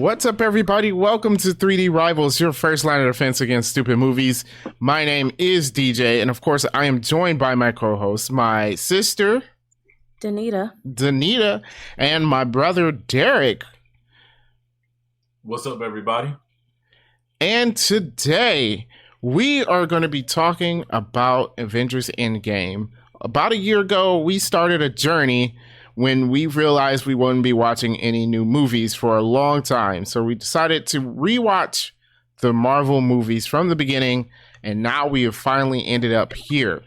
What's up, everybody? Welcome to 3D Rivals, your first line of defense against stupid movies. My name is DJ, and of course, I am joined by my co-host, my sister, Danita, and my brother, Derek. What's up, everybody? And today, we are going to be talking about Avengers Endgame. About a year ago, we started a journey when we realized we wouldn't be watching any new movies for a long time. So we decided to rewatch the Marvel movies from the beginning, and now we have finally ended up here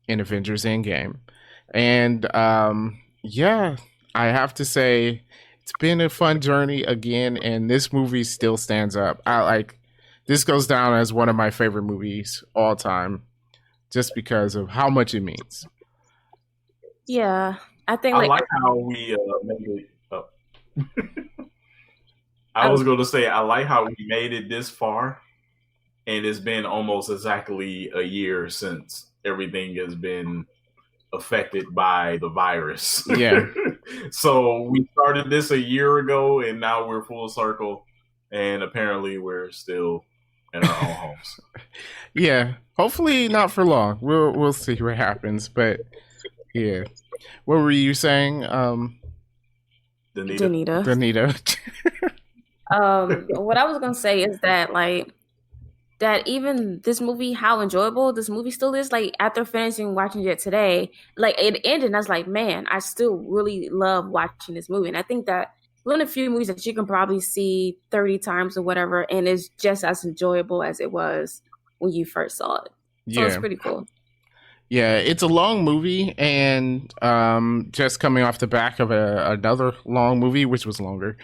in Avengers Endgame. And yeah, I have to say, it's been a fun journey again, and this movie still stands up. This goes down as one of my favorite movies all time, just because of how much it means. Yeah. I like how we made it up. I was going to say, I like how we made it this far, and it's been almost exactly a year since everything has been affected by the virus. Yeah. So we started this a year ago, and now we're full circle, and apparently we're still in our own homes. Yeah. Hopefully not for long. We'll see what happens, but yeah. What were you saying? Danita. What I was gonna say is that even this movie, how enjoyable this movie still is, after finishing watching it today, it ended and I was like, man, I still really love watching this movie. And I think that one of the few movies that you can probably see 30 times or whatever, and it's just as enjoyable as it was when you first saw it. So it's pretty cool. Yeah, it's a long movie, and just coming off the back of another long movie, which was longer,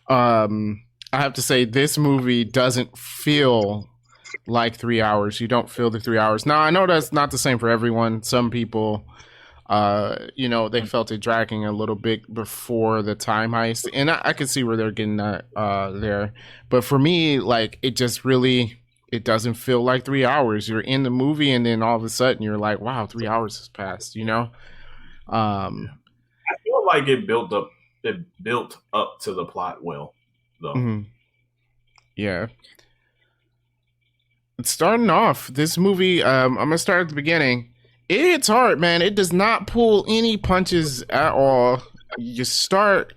I have to say this movie doesn't feel like 3 hours. You don't feel the 3 hours. Now, I know that's not the same for everyone. Some people, they felt it dragging a little bit before the time heist, and I can see where they're getting that there. But for me, it just really... It doesn't feel like 3 hours. You're in the movie, and then all of a sudden you're like, wow, 3 hours has passed, I feel like it built up to the plot well, though. Mm-hmm. Yeah. It's starting off, this movie, I'm going to start at the beginning. It hits hard, man. It does not pull any punches at all. You start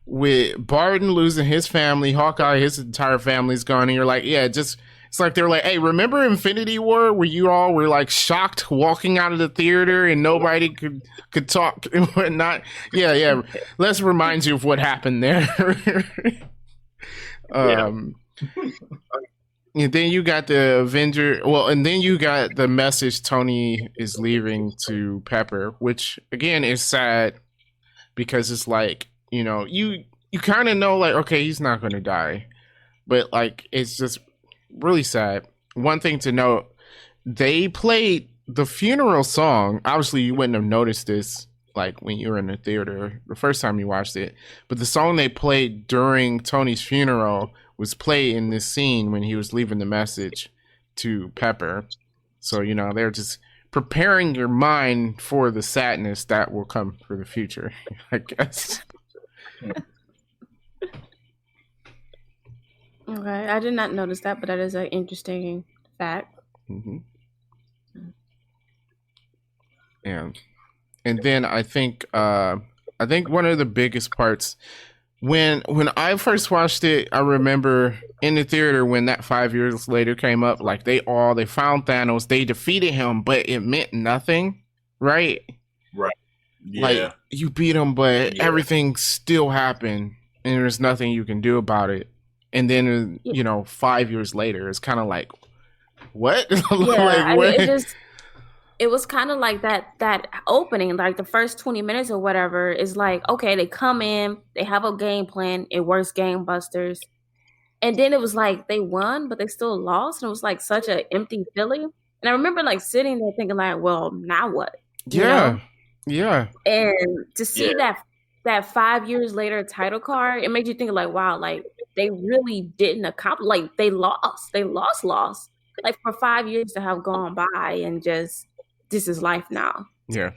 with Barton losing his family, Hawkeye, his entire family's gone, and you're like, yeah, it's like they're like, hey, remember Infinity War where you all were shocked walking out of the theater and nobody could talk and whatnot? Yeah. Let's remind you of what happened there. And then you got the Avenger. Well, and then you got the message Tony is leaving to Pepper, which again is sad because it's you kind of know okay, he's not going to die, but it's just really sad. One thing to note, they played the funeral song. Obviously, you wouldn't have noticed this when you were in the theater the first time you watched it, but the song they played during Tony's funeral was played in this scene when he was leaving the message to Pepper. So, they're just preparing your mind for the sadness that will come for the future, I guess. Okay, I did not notice that, but that is an interesting fact. Mm-hmm. Yeah, and then I think one of the biggest parts when I first watched it, I remember in the theater when that 5 years later came up, they found Thanos, they defeated him, but it meant nothing, right? Right. Yeah. You beat him, but everything still happened, and there's nothing you can do about it. And then, 5 years later, it's kind of like, what? Yeah, what? It was kind of like that opening, the first 20 minutes or whatever, is okay, they come in, they have a game plan, it works gangbusters. And then it was they won, but they still lost. And it was such an empty feeling. And I remember sitting there thinking well, now what? Yeah. And to see that 5 years later title card, it made you think wow, they really didn't accomplish, they lost for 5 years to have gone by, and just this is life now. Yeah.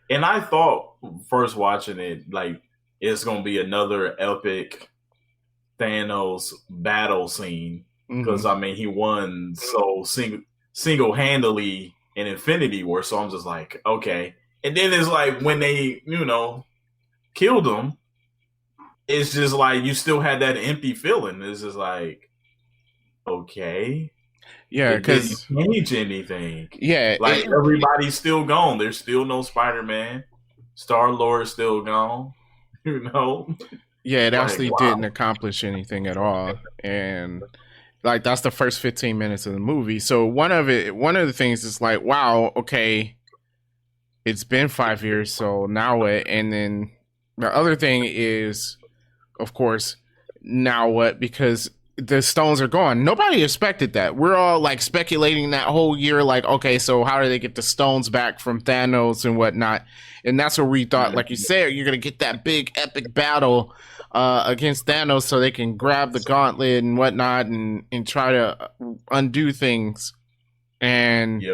And I thought first watching it, it's going to be another epic Thanos battle scene because I mean he won so single handedly in Infinity War. So I'm just like, okay. And then it's like when they killed him, it's just like you still had that empty feeling. It's just like, okay, yeah, it didn't because change anything. yeah, Like everybody's still gone. There's still no Spider-Man. Star-Lord is still gone. Yeah, it Like, actually didn't accomplish anything at all, and like that's the first 15 minutes of the movie. So one of the things is like, wow, okay, it's been 5 years, so now what? And then the other thing is, of course, now what? Because the stones are gone. Nobody expected that. We're all like speculating that whole year, like, okay, so how do they get the stones back from Thanos and whatnot? And that's where we thought, like you said, you're gonna get that big epic battle against Thanos, so they can grab the gauntlet and whatnot and try to undo things. And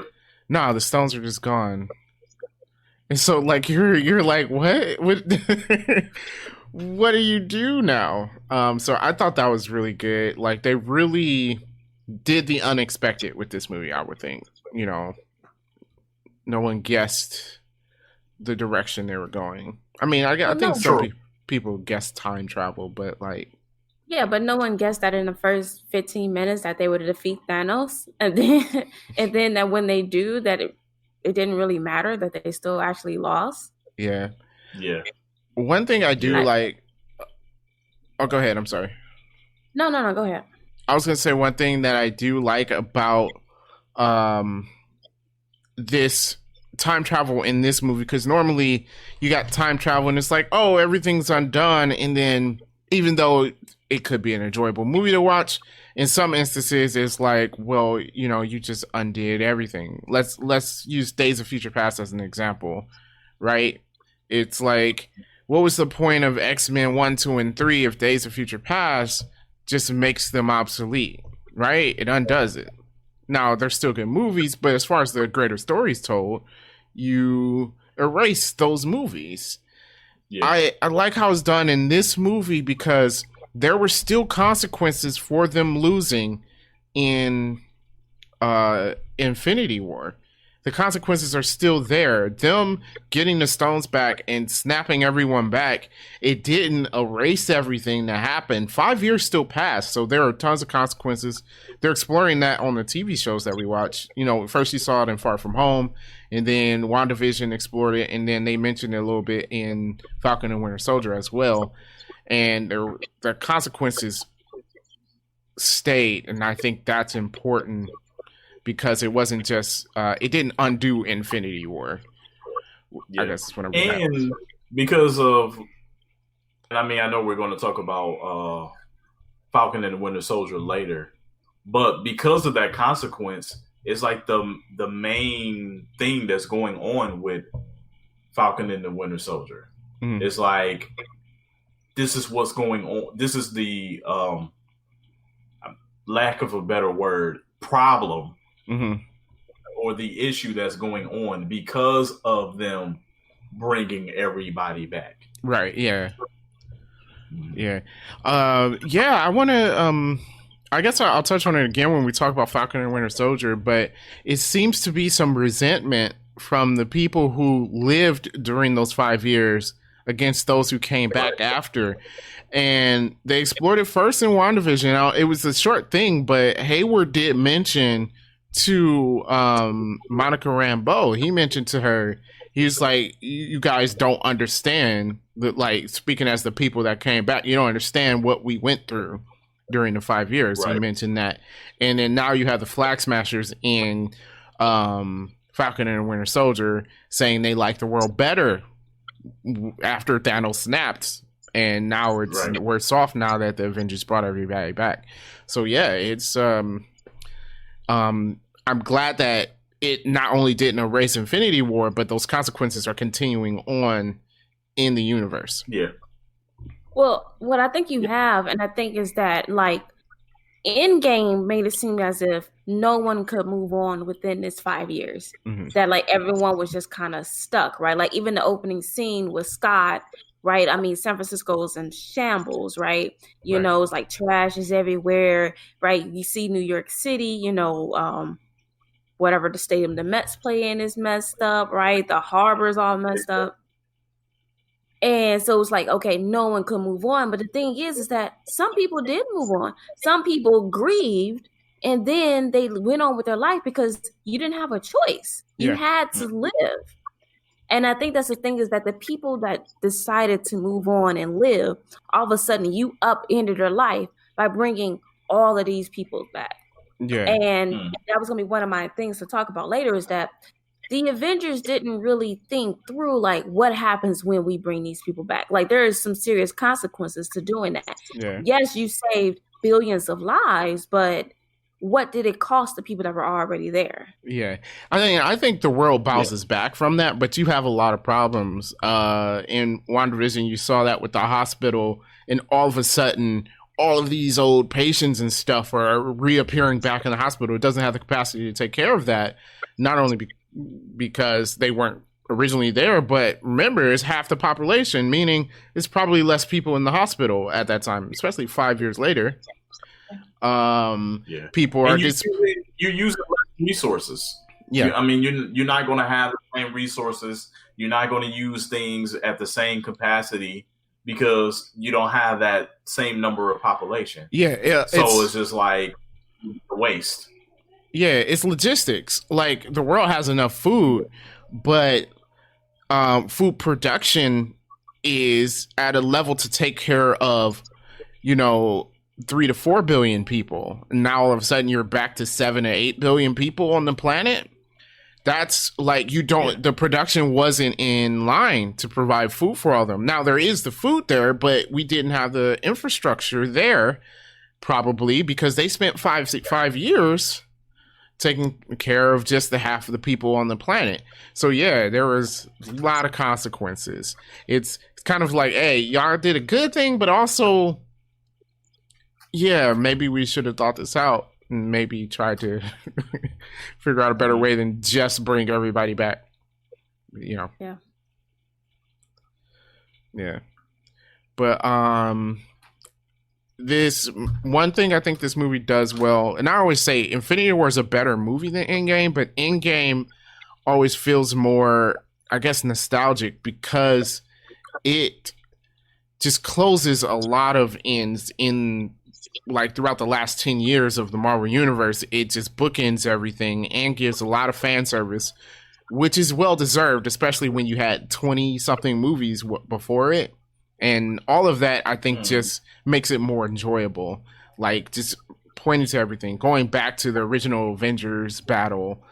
no, the stones are just gone. And so, like, you're like, what? What do you do now? So I thought that was really good. Like, they really did the unexpected with this movie, I would think. No one guessed the direction they were going. I mean, I think some people guessed time travel, but like... Yeah, but no one guessed that in the first 15 minutes that they would defeat Thanos. And then that when they do, that it didn't really matter, that they still actually lost. Yeah. Yeah. One thing I do like... Oh, go ahead. I'm sorry. No, go ahead. I was going to say one thing that I do like about this time travel in this movie, because normally you got time travel and it's like, oh, everything's undone. And then even though it could be an enjoyable movie to watch, in some instances it's like, well, you just undid everything. Let's use Days of Future Past as an example, right? It's like, what was the point of X-Men 1, 2, and 3 if Days of Future Past just makes them obsolete, right? It undoes it. Now, they're still good movies, but as far as the greater stories told, you erase those movies. Yeah. I like how it's done in this movie because there were still consequences for them losing in Infinity War. The consequences are still there. Them getting the stones back and snapping everyone back, it didn't erase everything that happened. 5 years still passed, so there are tons of consequences. They're exploring that on the TV shows that we watch. First you saw it in Far From Home, and then WandaVision explored it, and then they mentioned it a little bit in Falcon and Winter Soldier as well. And the consequences stayed, and I think that's important. Because it wasn't just, it didn't undo Infinity War. Yeah. I guess that's what I'm getting at. And because of, I mean, I know we're going to talk about Falcon and the Winter Soldier later, but because of that consequence, it's like the main thing that's going on with Falcon and the Winter Soldier. Mm. It's like, this is what's going on. This is the, lack of a better word, problem. Mm-hmm. Or the issue that's going on because of them bringing everybody back. Right. Yeah. Yeah. I want to. I guess I'll touch on it again when we talk about Falcon and Winter Soldier. But it seems to be some resentment from the people who lived during those 5 years against those who came back after. And they explored it first in WandaVision. Now, it was a short thing, but Hayward did mention to Monica Rambeau, he mentioned to her, he's like, you guys don't understand that, like, speaking as the people that came back, you don't understand what we went through during the 5 years. Right. He mentioned that. And then now you have the Flag Smashers in Falcon and the Winter Soldier saying they like the world better after Thanos snapped. And now we're soft now that the Avengers brought everybody back. So yeah, it's I'm glad that it not only didn't erase Infinity War, but those consequences are continuing on in the universe. Yeah. Well, what I think you have, and I think is that, like, Endgame made it seem as if no one could move on within this 5 years. Mm-hmm. That, like, everyone was just kind of stuck, right? Like, even the opening scene with Scott right? I mean, San Francisco's in shambles, right? You Right. know, it's like trash is everywhere, right? You see New York City, you know, whatever the stadium the Mets play in is messed up, right? The harbor's all messed up. And so it's like, okay, no one could move on. But the thing is that some people did move on. Some people grieved and then they went on with their life because you didn't have a choice. You had to live. And I think that's the thing, is that the people that decided to move on and live, all of a sudden you upended their life by bringing all of these people back. Yeah. And that was going to be one of my things to talk about later, is that the Avengers didn't really think through, like, what happens when we bring these people back. Like, there is some serious consequences to doing that. Yeah. Yes, you saved billions of lives, but what did it cost the people that were already there? Yeah, I think the world bounces back from that, but you have a lot of problems. In WandaVision, you saw that with the hospital, and all of a sudden, all of these old patients and stuff are reappearing back in the hospital. It doesn't have the capacity to take care of that, not only because they weren't originally there, but remember, it's half the population, meaning it's probably less people in the hospital at that time, especially 5 years later. People are just you're using less resources. Yeah, I mean, you're not going to have the same resources. You're not going to use things at the same capacity because you don't have that same number of population. Yeah. So it's just like a waste. Yeah, it's logistics. Like, the world has enough food, but food production is at a level to take care of, 3 to 4 billion people. And now all of a sudden you're back to 7 to 8 billion people on the planet. That's like, the production wasn't in line to provide food for all of them. Now there is the food there, but we didn't have the infrastructure there, probably because they spent 5 years taking care of just the half of the people on the planet. So yeah, there was a lot of consequences. It's kind of like, hey, y'all did a good thing, but also, yeah, maybe we should have thought this out and maybe try to figure out a better way than just bring everybody back. Yeah. Yeah. But this one thing I think this movie does well, and I always say Infinity War is a better movie than Endgame, but Endgame always feels more, I guess, nostalgic because it just closes a lot of ends in, like, throughout the last 10 years of the Marvel Universe. It just bookends everything and gives a lot of fan service, which is well deserved, especially when you had 20 something movies before it. And all of that, I think, just makes it more enjoyable. Like, just pointing to everything, going back to the original Avengers battle,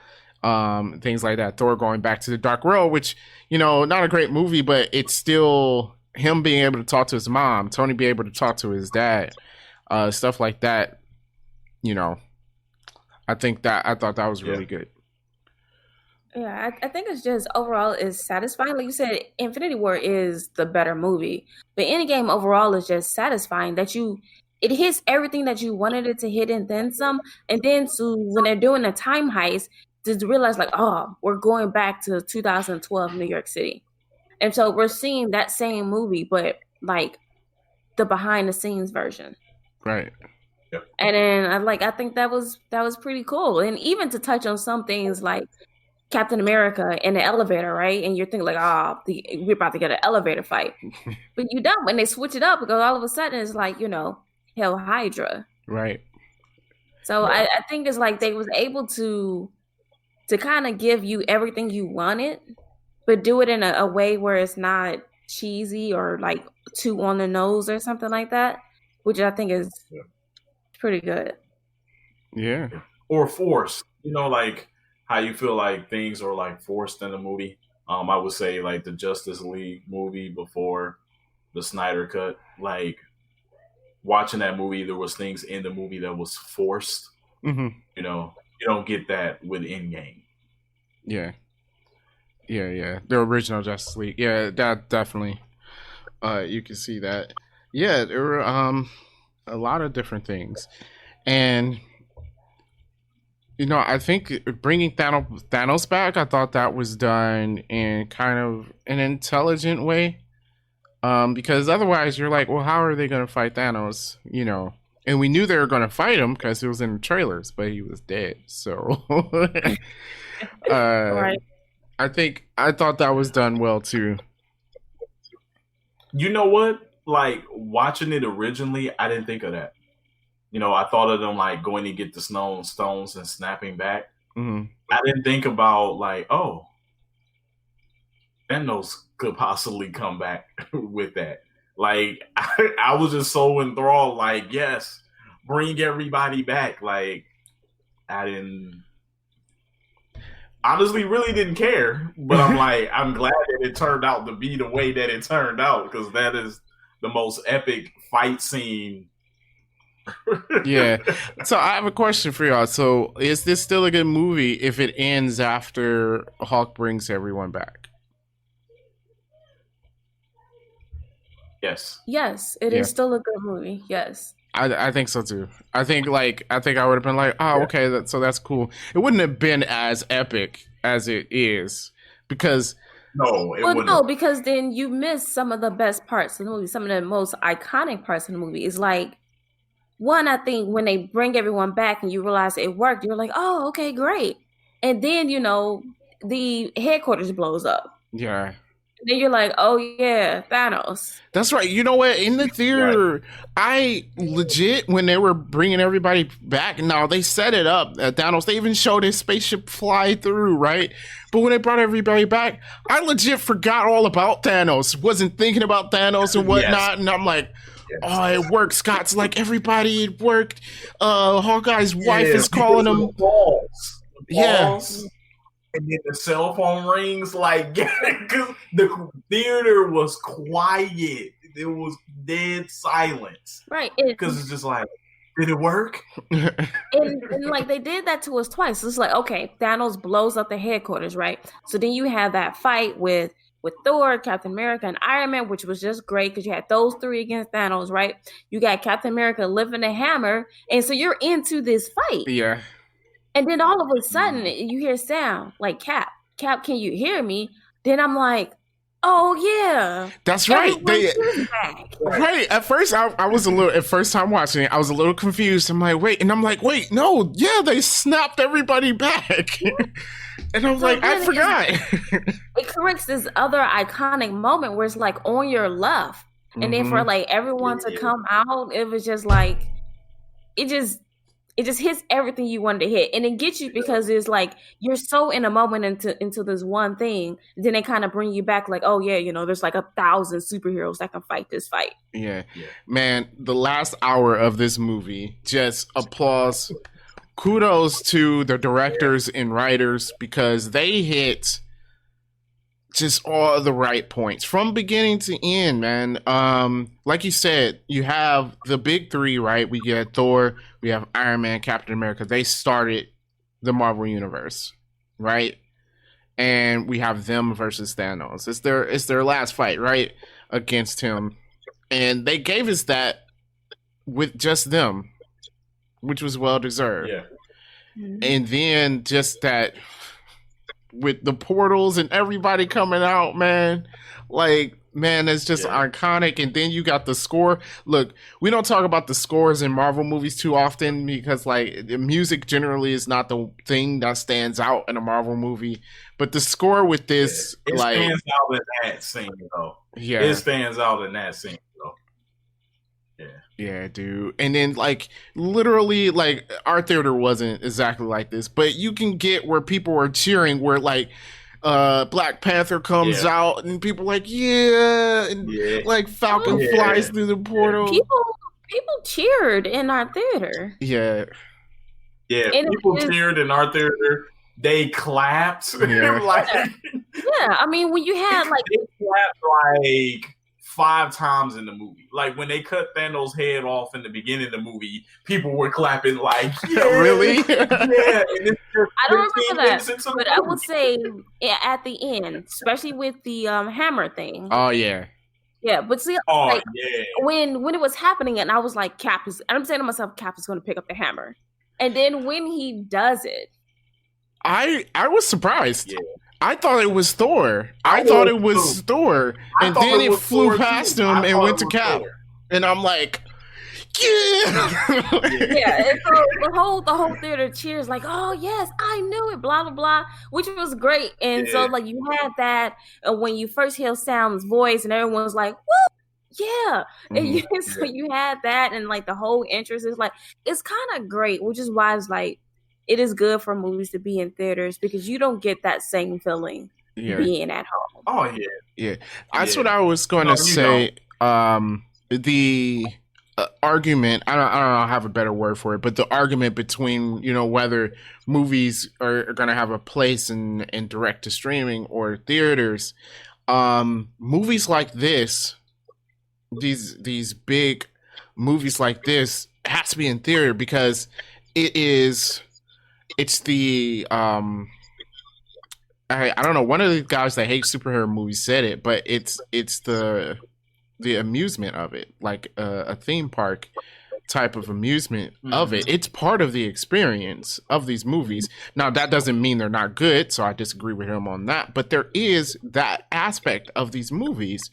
things like that. Thor going back to the Dark World, which, not a great movie, but it's still him being able to talk to his mom, Tony being able to talk to his dad, stuff like that. I thought that was really good. Yeah, I think it's just overall is satisfying. Like you said, Infinity War is the better movie, but Endgame overall is just satisfying that it hits everything that you wanted it to hit and then some. And then when they're doing a time heist, to realize, like, oh, we're going back to 2012 New York City. And so we're seeing that same movie, but like the behind the scenes version. Right. Yep. And then I think that was pretty cool. And even to touch on some things like Captain America in the elevator, right? And you're thinking like, we're about to get an elevator fight. But you don't when they switch it up, because all of a sudden it's like, Hell Hydra. Right. So I think it's like they was able to kind of give you everything you wanted, but do it in a way where it's not cheesy or like too on the nose or something like that, which I think is pretty good. Yeah. Or forced. Like how you feel like things are like forced in the movie. I would say like the Justice League movie before the Snyder Cut. Like watching that movie, there was things in the movie that was forced. Mm-hmm. You don't get that with Endgame. Yeah. The original Justice League. Yeah, that definitely. You can see that. Yeah, there were a lot of different things, and I think bringing Thanos back, I thought that was done in kind of an intelligent way. Because otherwise you're like, well, how are they going to fight Thanos? You know, and we knew they were going to fight him because it was in the trailers, but he was dead. So, Right. I thought that was done well too. You know what? Like watching it originally, I didn't think of that. You know, I thought of them like going to get the stones and snapping back. Mm-hmm. I didn't think about like, oh, Thanos could possibly come back with that. Like, I was just so enthralled. Like, yes, bring everybody back. Like, I didn't honestly really didn't care, but I'm like, I'm glad that it turned out to be the way that it turned out because that is the most epic fight scene. Yeah. So I have a question for y'all. So is this still a good movie if it ends after Hulk brings everyone back? Yes. Yes, it is still a good movie. Yes. I think so too. I think I would have been like, oh, okay, so that's cool. It wouldn't have been as epic as it is because no, because then you miss some of the best parts of the movie. Some of the most iconic parts of the movie is like one. I think when they bring everyone back and you realize it worked, you're like, oh, okay, great. And then the headquarters blows up. Yeah. Then you're like, oh yeah, Thanos. That's right. You know what? In the theater, right. I legit, when they were bringing everybody back, now they set it up at Thanos. They even showed his spaceship fly through, right? But when they brought everybody back, I legit forgot all about Thanos. Wasn't thinking about Thanos and whatnot. Yes. And I'm like, oh, it worked. Scott's like, everybody, it worked. Hawkeye's wife is calling him. Balls. Yeah. And then the cell phone rings, like, the theater was quiet. It was dead silence. Right. Because it's just like, did it work? and like, they did that to us twice. It's like, okay, Thanos blows up the headquarters, right? So then you have that fight with Thor, Captain America, and Iron Man, which was just great because you had those three against Thanos, right? You got Captain America lifting a hammer, and so you're into this fight. Yeah. And then all of a sudden, you hear sound like, Cap, can you hear me? Then I'm like, oh, yeah. That's right. Right. At first, I was a little, at first time watching it, I was a little confused. I'm like, wait, no, yeah, they snapped everybody back. And I was like, I forgot. It corrects this other iconic moment where it's like on your left. And then for like everyone to come out, it was just like, it just hits everything you wanted to hit. And it gets you because it's like you're so in a moment into this one thing. Then they kind of bring you back like, oh yeah, there's like 1,000 superheroes that can fight this fight. Yeah. Man, the last hour of this movie, just applause. Kudos to the directors and writers because they hit just all the right points from beginning to end, man. Like you said, you have the big three, right? We get Thor, we have Iron Man, Captain America. They started the Marvel Universe, right? And we have them versus Thanos. It's their last fight, right? Against him. And they gave us that with just them, which was well deserved. Yeah. And then just that with the portals and everybody coming out, man, like, man, it's just iconic. And then you got the score. Look, we don't talk about the scores in Marvel movies too often because, like, the music generally is not the thing that stands out in a Marvel movie. But the score with this, it stands out in that scene, though. Yeah, it stands out in that scene, though. Yeah, dude. And then, like, literally, like, our theater wasn't exactly like this, but you can get where people are cheering, where, like, Black Panther comes out, and people are like, and like Falcon flies through the portal. People cheered in our theater. Yeah. Yeah, and people cheered in our theater. They clapped. I mean, when you had, like... They clapped, like... 5 times in the movie. Like when they cut Thanos' head off in the beginning of the movie, people were clapping like, really? Yeah. And I don't remember that, but I would say at the end, especially with the hammer thing. Oh yeah. Yeah, but see, when it was happening, and I was like, I'm saying to myself, Cap is going to pick up the hammer, and then when he does it, I was surprised. Yeah. I thought it was Thor. I thought it was Thor, and then it flew past him and went to Cap, and I'm like, yeah. And so the whole theater cheers like, oh yes, I knew it, blah blah blah, which was great. And so like you had that when you first hear Sam's voice, and everyone's like, woo. Yeah, and so you had that, and like the whole interest is like it's kind of great, which is why it's like it is good for movies to be in theaters because you don't get that same feeling being at home. Oh yeah. That's what I was going to say. The argument, I don't have a better word for it, but the argument between whether movies are going to have a place in direct to streaming or theaters. Movies like this. These big movies like this has to be in theater because it's the I don't know, one of the guys that hates superhero movies said it, but it's the amusement of it, like a theme park type of amusement of it. It's part of the experience of these movies. Now that doesn't mean they're not good, so I disagree with him on that, but there is that aspect of these movies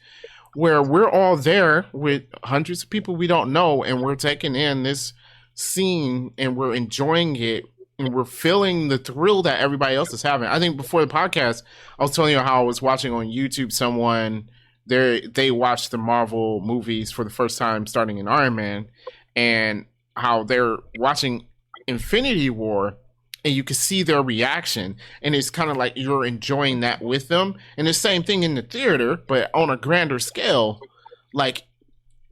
where we're all there with hundreds of people we don't know, and we're taking in this scene and we're enjoying it and we're feeling the thrill that everybody else is having. I think before the podcast, I was telling you how I was watching on YouTube someone they watched the Marvel movies for the first time starting in Iron Man, and how they're watching Infinity War, and you can see their reaction, and it's kind of like you're enjoying that with them. And the same thing in the theater, but on a grander scale, like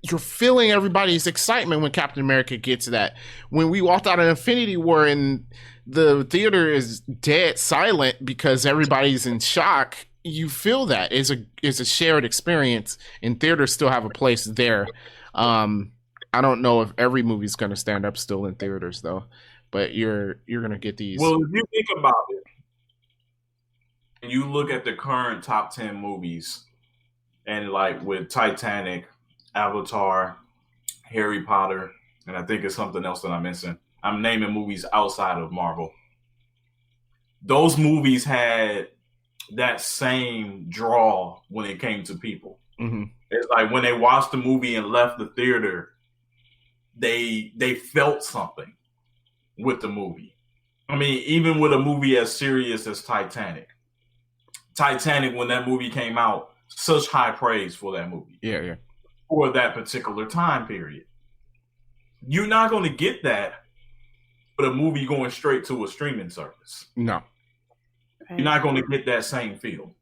you're feeling everybody's excitement when Captain America gets that. When we walked out of Infinity War and the theater is dead silent because everybody's in shock, you feel that it's a shared experience, and theaters still have a place there. I don't know if every movie's going to stand up still in theaters though. But you're gonna get these. Well, if you think about it, and you look at the current top 10 movies, and like with Titanic, Avatar, Harry Potter, and I think it's something else that I'm missing. I'm naming movies outside of Marvel. Those movies had that same draw when it came to people. Mm-hmm. It's like when they watched the movie and left the theater, they felt something with the movie. I mean, even with a movie as serious as Titanic, when that movie came out, such high praise for that movie. Yeah. For that particular time period. You're not going to get that with a movie going straight to a streaming service. No. Right. You're not going to get that same feel.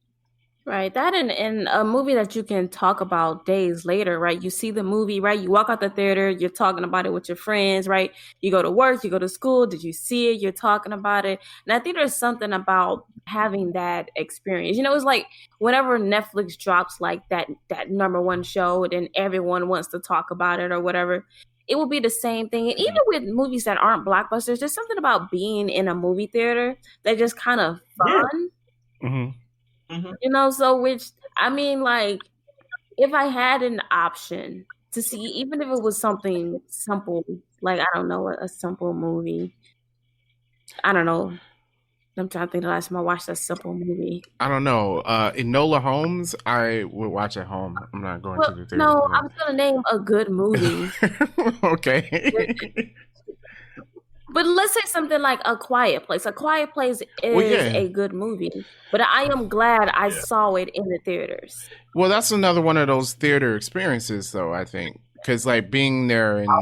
Right. That in a movie that you can talk about days later, right? You see the movie, right? You walk out the theater, you're talking about it with your friends, right? You go to work, you go to school, did you see it? You're talking about it. And I think there's something about having that experience. It's like whenever Netflix drops like that number one show, then everyone wants to talk about it or whatever. It will be the same thing. And even with movies that aren't blockbusters, there's something about being in a movie theater that just kind of fun. Yeah. Mm-hmm. So which, I mean, like, if I had an option to see, even if it was something simple, like, I don't know, a simple movie. I don't know. I'm trying to think the last time I watched a simple movie. I don't know. Enola Holmes, I would watch at home. I'm not going to the theater. No, I was going to name a good movie. Okay. But let's say something like A Quiet Place. A Quiet Place is a good movie, but I am glad I saw it in the theaters. Well, that's another one of those theater experiences, though, I think. Because, like, being there and... I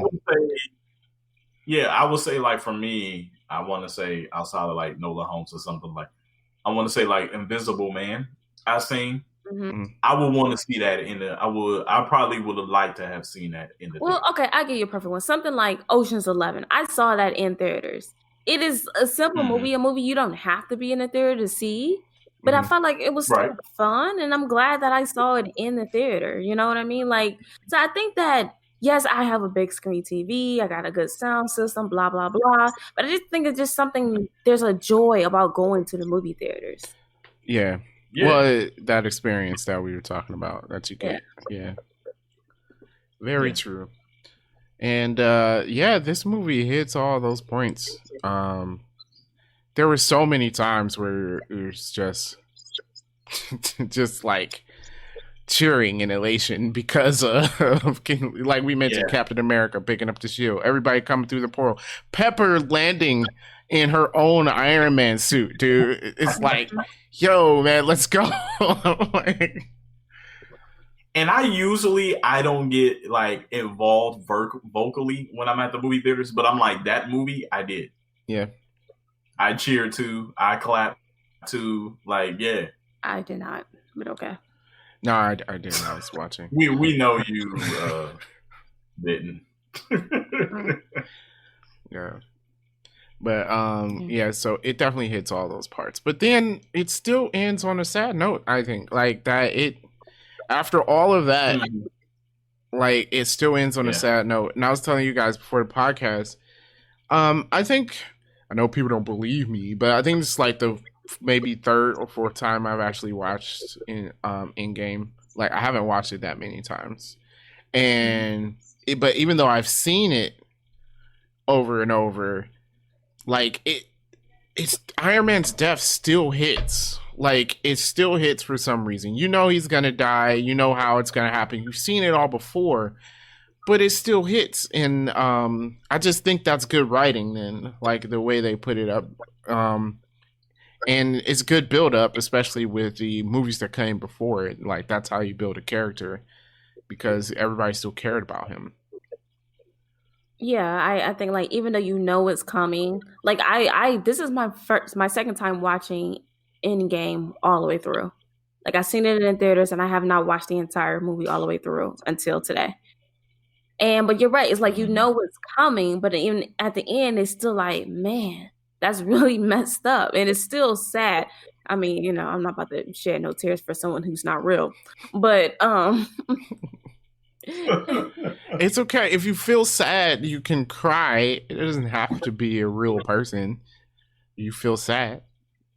would say, like, for me, I want to say, outside of, like, Nola Holmes or something, like, I want to say, like, Invisible Man, I've seen. Mm-hmm. I would want to see that I probably would have liked to have seen that in the theater. Okay, I'll give you a perfect one. Something like Ocean's 11. I saw that in theaters. It is a simple movie, a movie you don't have to be in the theater to see. But I felt like it was so fun, and I'm glad that I saw it in the theater. You know what I mean? Like, so I think that, yes, I have a big screen TV. I got a good sound system, blah, blah, blah. But I just think it's just something, there's a joy about going to the movie theaters. Yeah. Well, that experience that we were talking about that you get. Yeah. Very true. And this movie hits all those points. There were so many times where it was just just like cheering in elation because of like we mentioned, Captain America picking up the shield, everybody coming through the portal, Pepper landing in her own Iron Man suit, dude. It's like, yo, man, let's go. And I don't get like involved vocally when I'm at the movie theaters, but I'm like, that movie I did. Yeah. I cheered to, I clapped to, like, yeah. I did not, but okay. No, I didn't. I was watching. We know you didn't. Yeah. But yeah, so it definitely hits all those parts. But then it still ends on a sad note, I think. Like that after all of that, like it still ends on a sad note. And I was telling you guys before the podcast, I think, I know people don't believe me, but I think it's like the maybe third or fourth time I've actually watched Endgame. Like I haven't watched it that many times. And but even though I've seen it over and over, like it's Iron Man's death still hits. Like it still hits for some reason. You know he's gonna die. You know how it's gonna happen. You've seen it all before, but it still hits. And I just think that's good writing. Then, like the way they put it up, and it's good build up, especially with the movies that came before it. Like that's how you build a character because everybody still cared about him. Yeah, I think like even though you know it's coming, like I this is my second time watching Endgame all the way through. Like I've seen it in theaters and I have not watched the entire movie all the way through until today. But you're right, it's like you know what's coming, but even at the end it's still like, man, that's really messed up. And it's still sad. I mean, you know, I'm not about to shed no tears for someone who's not real. But it's okay. If you feel sad, you can cry. It doesn't have to be a real person. You feel sad.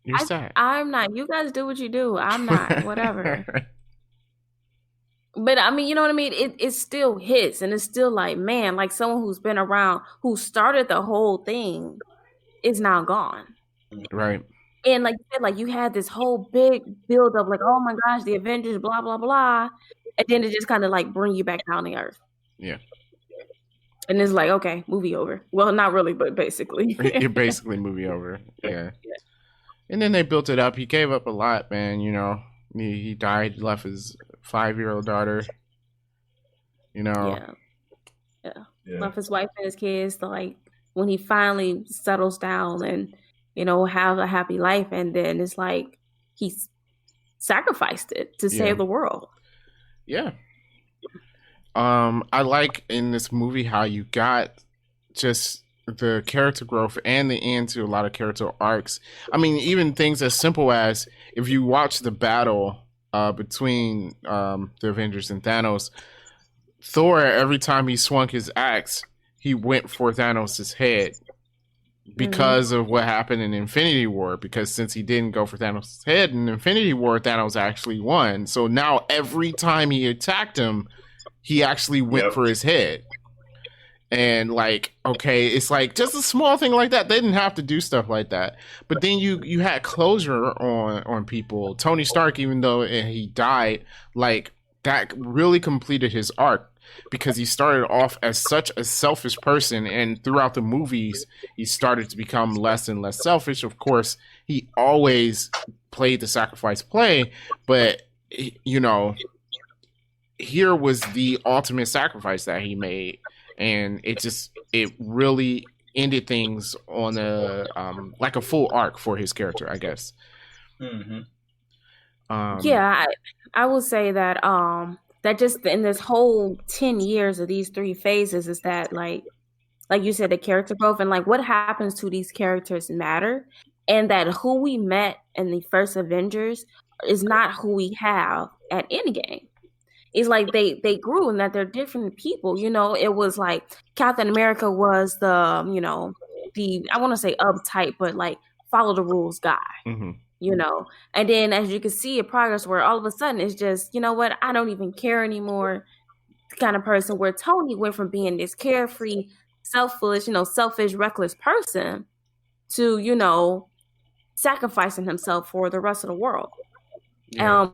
You're sad. I'm not. You guys do what you do. I'm not. Whatever. But I mean, you know what I mean? It still hits and it's still like, man, like someone who's been around, who started the whole thing is now gone. Right. And like you said, like you had this whole big build up, like, oh my gosh, the Avengers, blah, blah, blah. And then it just kind of like bring you back down to earth. Yeah. And it's like, okay, movie over. Well, not really, but basically. You're basically movie over. Yeah. And then they built it up. He gave up a lot, man. You know, he died, left his 5-year-old daughter. You know. Yeah. Left his wife and his kids. So like when he finally settles down and, you know, have a happy life. And then it's like he sacrificed it to save the world. Yeah. I like in this movie how you got just the character growth and the end to a lot of character arcs. I mean, even things as simple as if you watch the battle between the Avengers and Thanos, Thor, every time he swung his axe, he went for Thanos' head because of what happened in Infinity War. Because since he didn't go for Thanos' head in Infinity War, Thanos actually won. So now every time he attacked him, he actually went for his head. And like, okay, it's like just a small thing like that. They didn't have to do stuff like that. But then you had closure on people. Tony Stark, even though he died, like that really completed his arc because he started off as such a selfish person, and throughout the movies, he started to become less and less selfish. Of course, he always played the sacrifice play, but you know, here was the ultimate sacrifice that he made. And it really ended things on a like a full arc for his character, I guess. Yeah, I will say that that just in this whole 10 years of these three phases is that like you said, the character growth and like what happens to these characters matter, and that who we met in the first Avengers is not who we have at Endgame. It's like they grew and that they're different people. You know, it was like Captain America was the, you know, the, I want to say uptight, but like follow the rules guy, you know. And then as you can see a progress where all of a sudden it's just, you know what, I don't even care anymore kind of person, where Tony went from being this carefree, selfish, reckless person to, you know, sacrificing himself for the rest of the world. Yeah.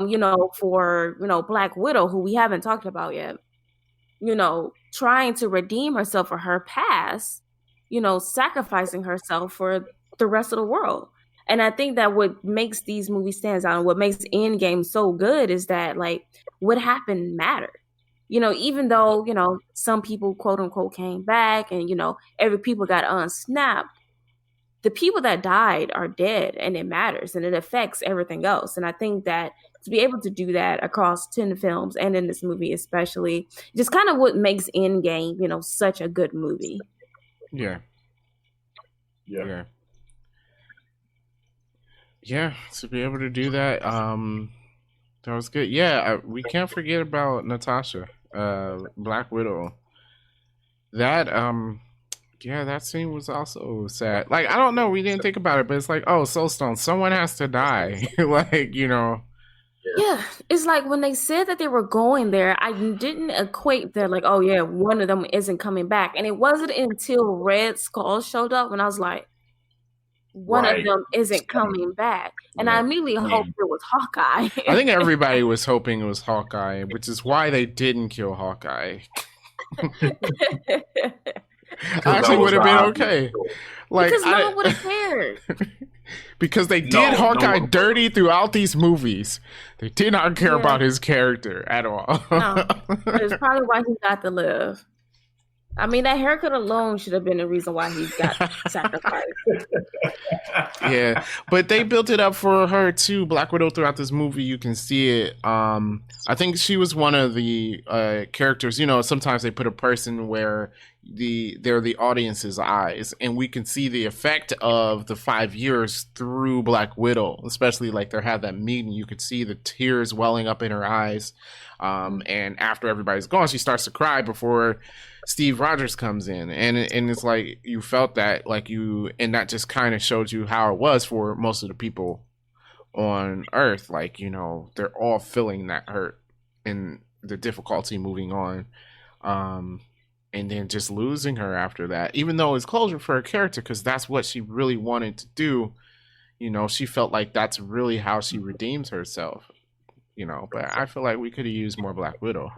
For Black Widow, who we haven't talked about yet, trying to redeem herself for her past, sacrificing herself for the rest of the world. And I think that what makes these movies stand out and what makes Endgame so good is that, like, what happened mattered. Even though, some people, quote unquote, came back and, every people got unsnapped, the people that died are dead, and it matters and it affects everything else. And I think that to be able to do that across 10 films and in this movie especially, just kind of what makes Endgame, such a good movie. Yeah. Yeah. Yeah. Yeah, to be able to do that, that was good. Yeah, we can't forget about Natasha, Black Widow. That yeah, that scene was also sad. Like, I don't know, we didn't think about it, but it's like, oh, Soulstone, someone has to die. Like, Yeah, it's like when they said that they were going there, I didn't equate that, like, oh yeah, one of them isn't coming back. And it wasn't until Red Skull showed up when I was like, one of them isn't coming back. And I immediately hoped it was Hawkeye. I think everybody was hoping it was Hawkeye, which is why they didn't kill Hawkeye. Actually would have been okay. Like, because no one would have cared. Because they did Hawkeye dirty throughout these movies. They did not care about his character at all. No, it's probably why he got to live. I mean, that haircut alone should have been the reason why he got sacrificed. Yeah, but they built it up for her too. Black Widow throughout this movie, you can see it. I think she was one of the characters. Sometimes they put a person where they're the audience's eyes, and we can see the effect of the 5 years through Black Widow. Especially like they had that meeting, you could see the tears welling up in her eyes. And after everybody's gone, she starts to cry before Steve Rogers comes in, and it's like you felt that, and that just kind of showed you how it was for most of the people on Earth. Like, they're all feeling that hurt and the difficulty moving on, and then just losing her after that, even though it's closure for her character because that's what she really wanted to do. She felt like that's really how she redeems herself. But I feel like we could have used more Black Widow.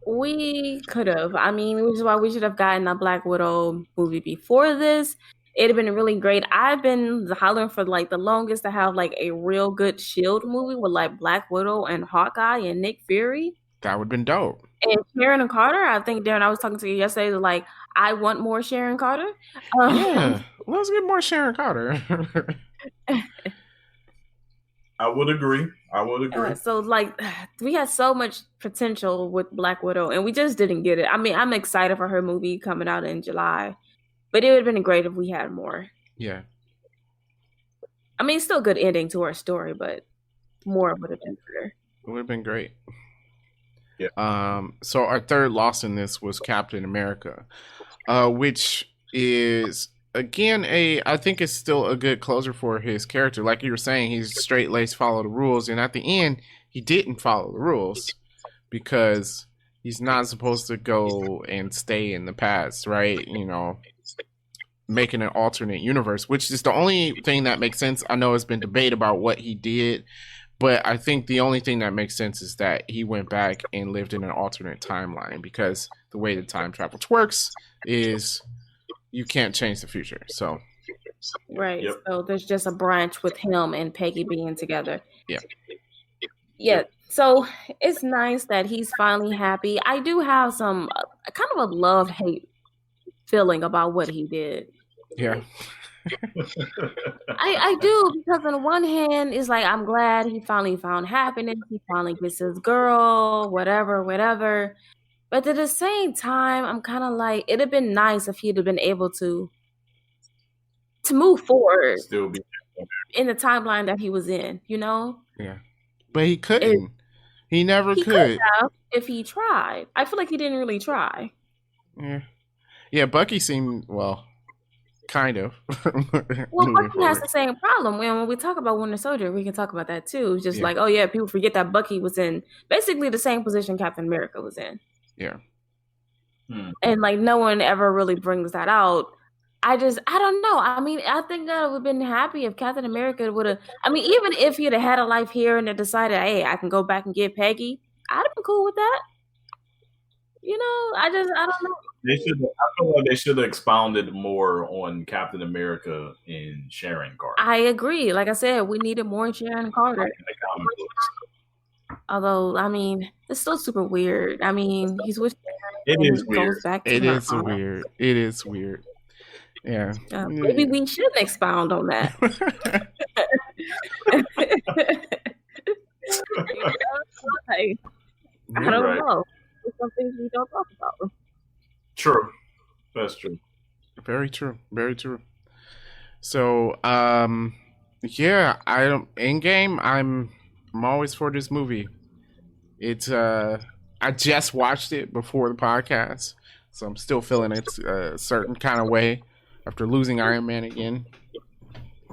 We could have. I mean, which is why we should have gotten a Black Widow movie before this. It'd have been really great. I've been hollering for like the longest to have like a real good Shield movie with like Black Widow and Hawkeye and Nick Fury. That would have been dope. And Sharon Carter. I think, Darren, I was talking to you yesterday. Like, I want more Sharon Carter. Yeah, let's get more Sharon Carter. I would agree. So, like, we had so much potential with Black Widow, and we just didn't get it. I mean, I'm excited for her movie coming out in July, but it would have been great if we had more. Yeah. I mean, it's still a good ending to our story, but more would have been better. It would have been great. Yeah. So our third loss in this was Captain America, which is... Again, I think it's still a good closure for his character. Like you were saying, he's straight-laced, follow the rules. And at the end, he didn't follow the rules because he's not supposed to go and stay in the past, right? Making an alternate universe, which is the only thing that makes sense. I know it's been debate about what he did, but I think the only thing that makes sense is that he went back and lived in an alternate timeline because the way the time travel works is... you can't change the future, so right. Yep. So there's just a branch with him and Peggy being together. Yeah. So it's nice that he's finally happy. I do have some kind of a love-hate feeling about what he did. Yeah. I do, because on one hand, it's like I'm glad he finally found happiness. He finally gets his girl, whatever. But at the same time, I'm kind of like, it'd have been nice if he'd have been able to move forward still be in the timeline that he was in, Yeah. But he couldn't. He never could. Could have if he tried. I feel like he didn't really try. Yeah. Yeah, Bucky seemed, kind of. Well, Bucky has the same problem. When we talk about Winter Soldier, we can talk about that too. It's just like, oh yeah, people forget that Bucky was in basically the same position Captain America was in. Yeah. And like no one ever really brings that out. I don't know. I mean, I think I would have been happy if Captain America would have. I mean, even if he'd have had a life here and had decided, hey, I can go back and get Peggy, I'd have been cool with that. I don't know. I feel like they should have expounded more on Captain America in Sharon Carter. I agree. Like I said, we needed more Sharon Carter. In the comic books. Although, I mean, it's still super weird. I mean, he's with It is weird. Goes back to It her is mom. weird. It is weird. Yeah. Maybe we should expound on that. Like, I don't know. There's some things we don't talk about. True. That's true. Very true. Very true. So, yeah, Endgame, I'm always for this movie. It's I just watched it before the podcast, so I'm still feeling it a certain kind of way after losing Iron Man again.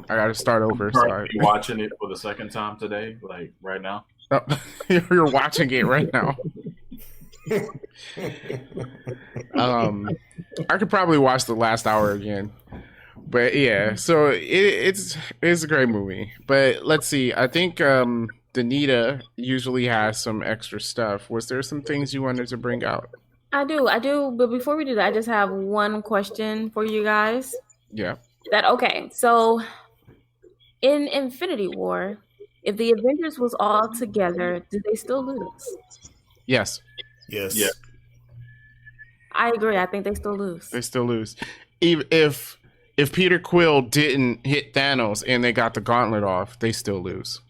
I got to start over. Are you watching it for the second time today, like right now? Oh, you're watching it right now. I could probably watch the last hour again, but yeah. So it's a great movie. But let's see. I think Danita usually has some extra stuff. Was there some things you wanted to bring out? I do. But before we do that, I just have one question for you guys. Yeah. Okay? So in Infinity War, if the Avengers was all together, did they still lose? Yes. Yes. Yeah. I agree. I think they still lose. They still lose. Even if Peter Quill didn't hit Thanos and they got the gauntlet off, they still lose.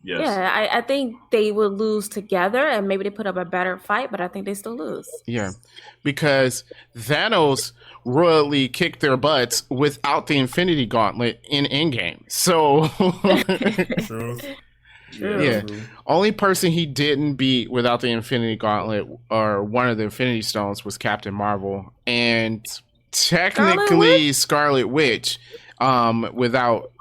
Yes. Yeah, I think they would lose together, and maybe they put up a better fight, but I think they still lose. Yeah, because Thanos royally kicked their butts without the Infinity Gauntlet in Endgame. So, True. yeah, only person he didn't beat without the Infinity Gauntlet or one of the Infinity Stones was Captain Marvel, and technically Scarlet Witch. Without,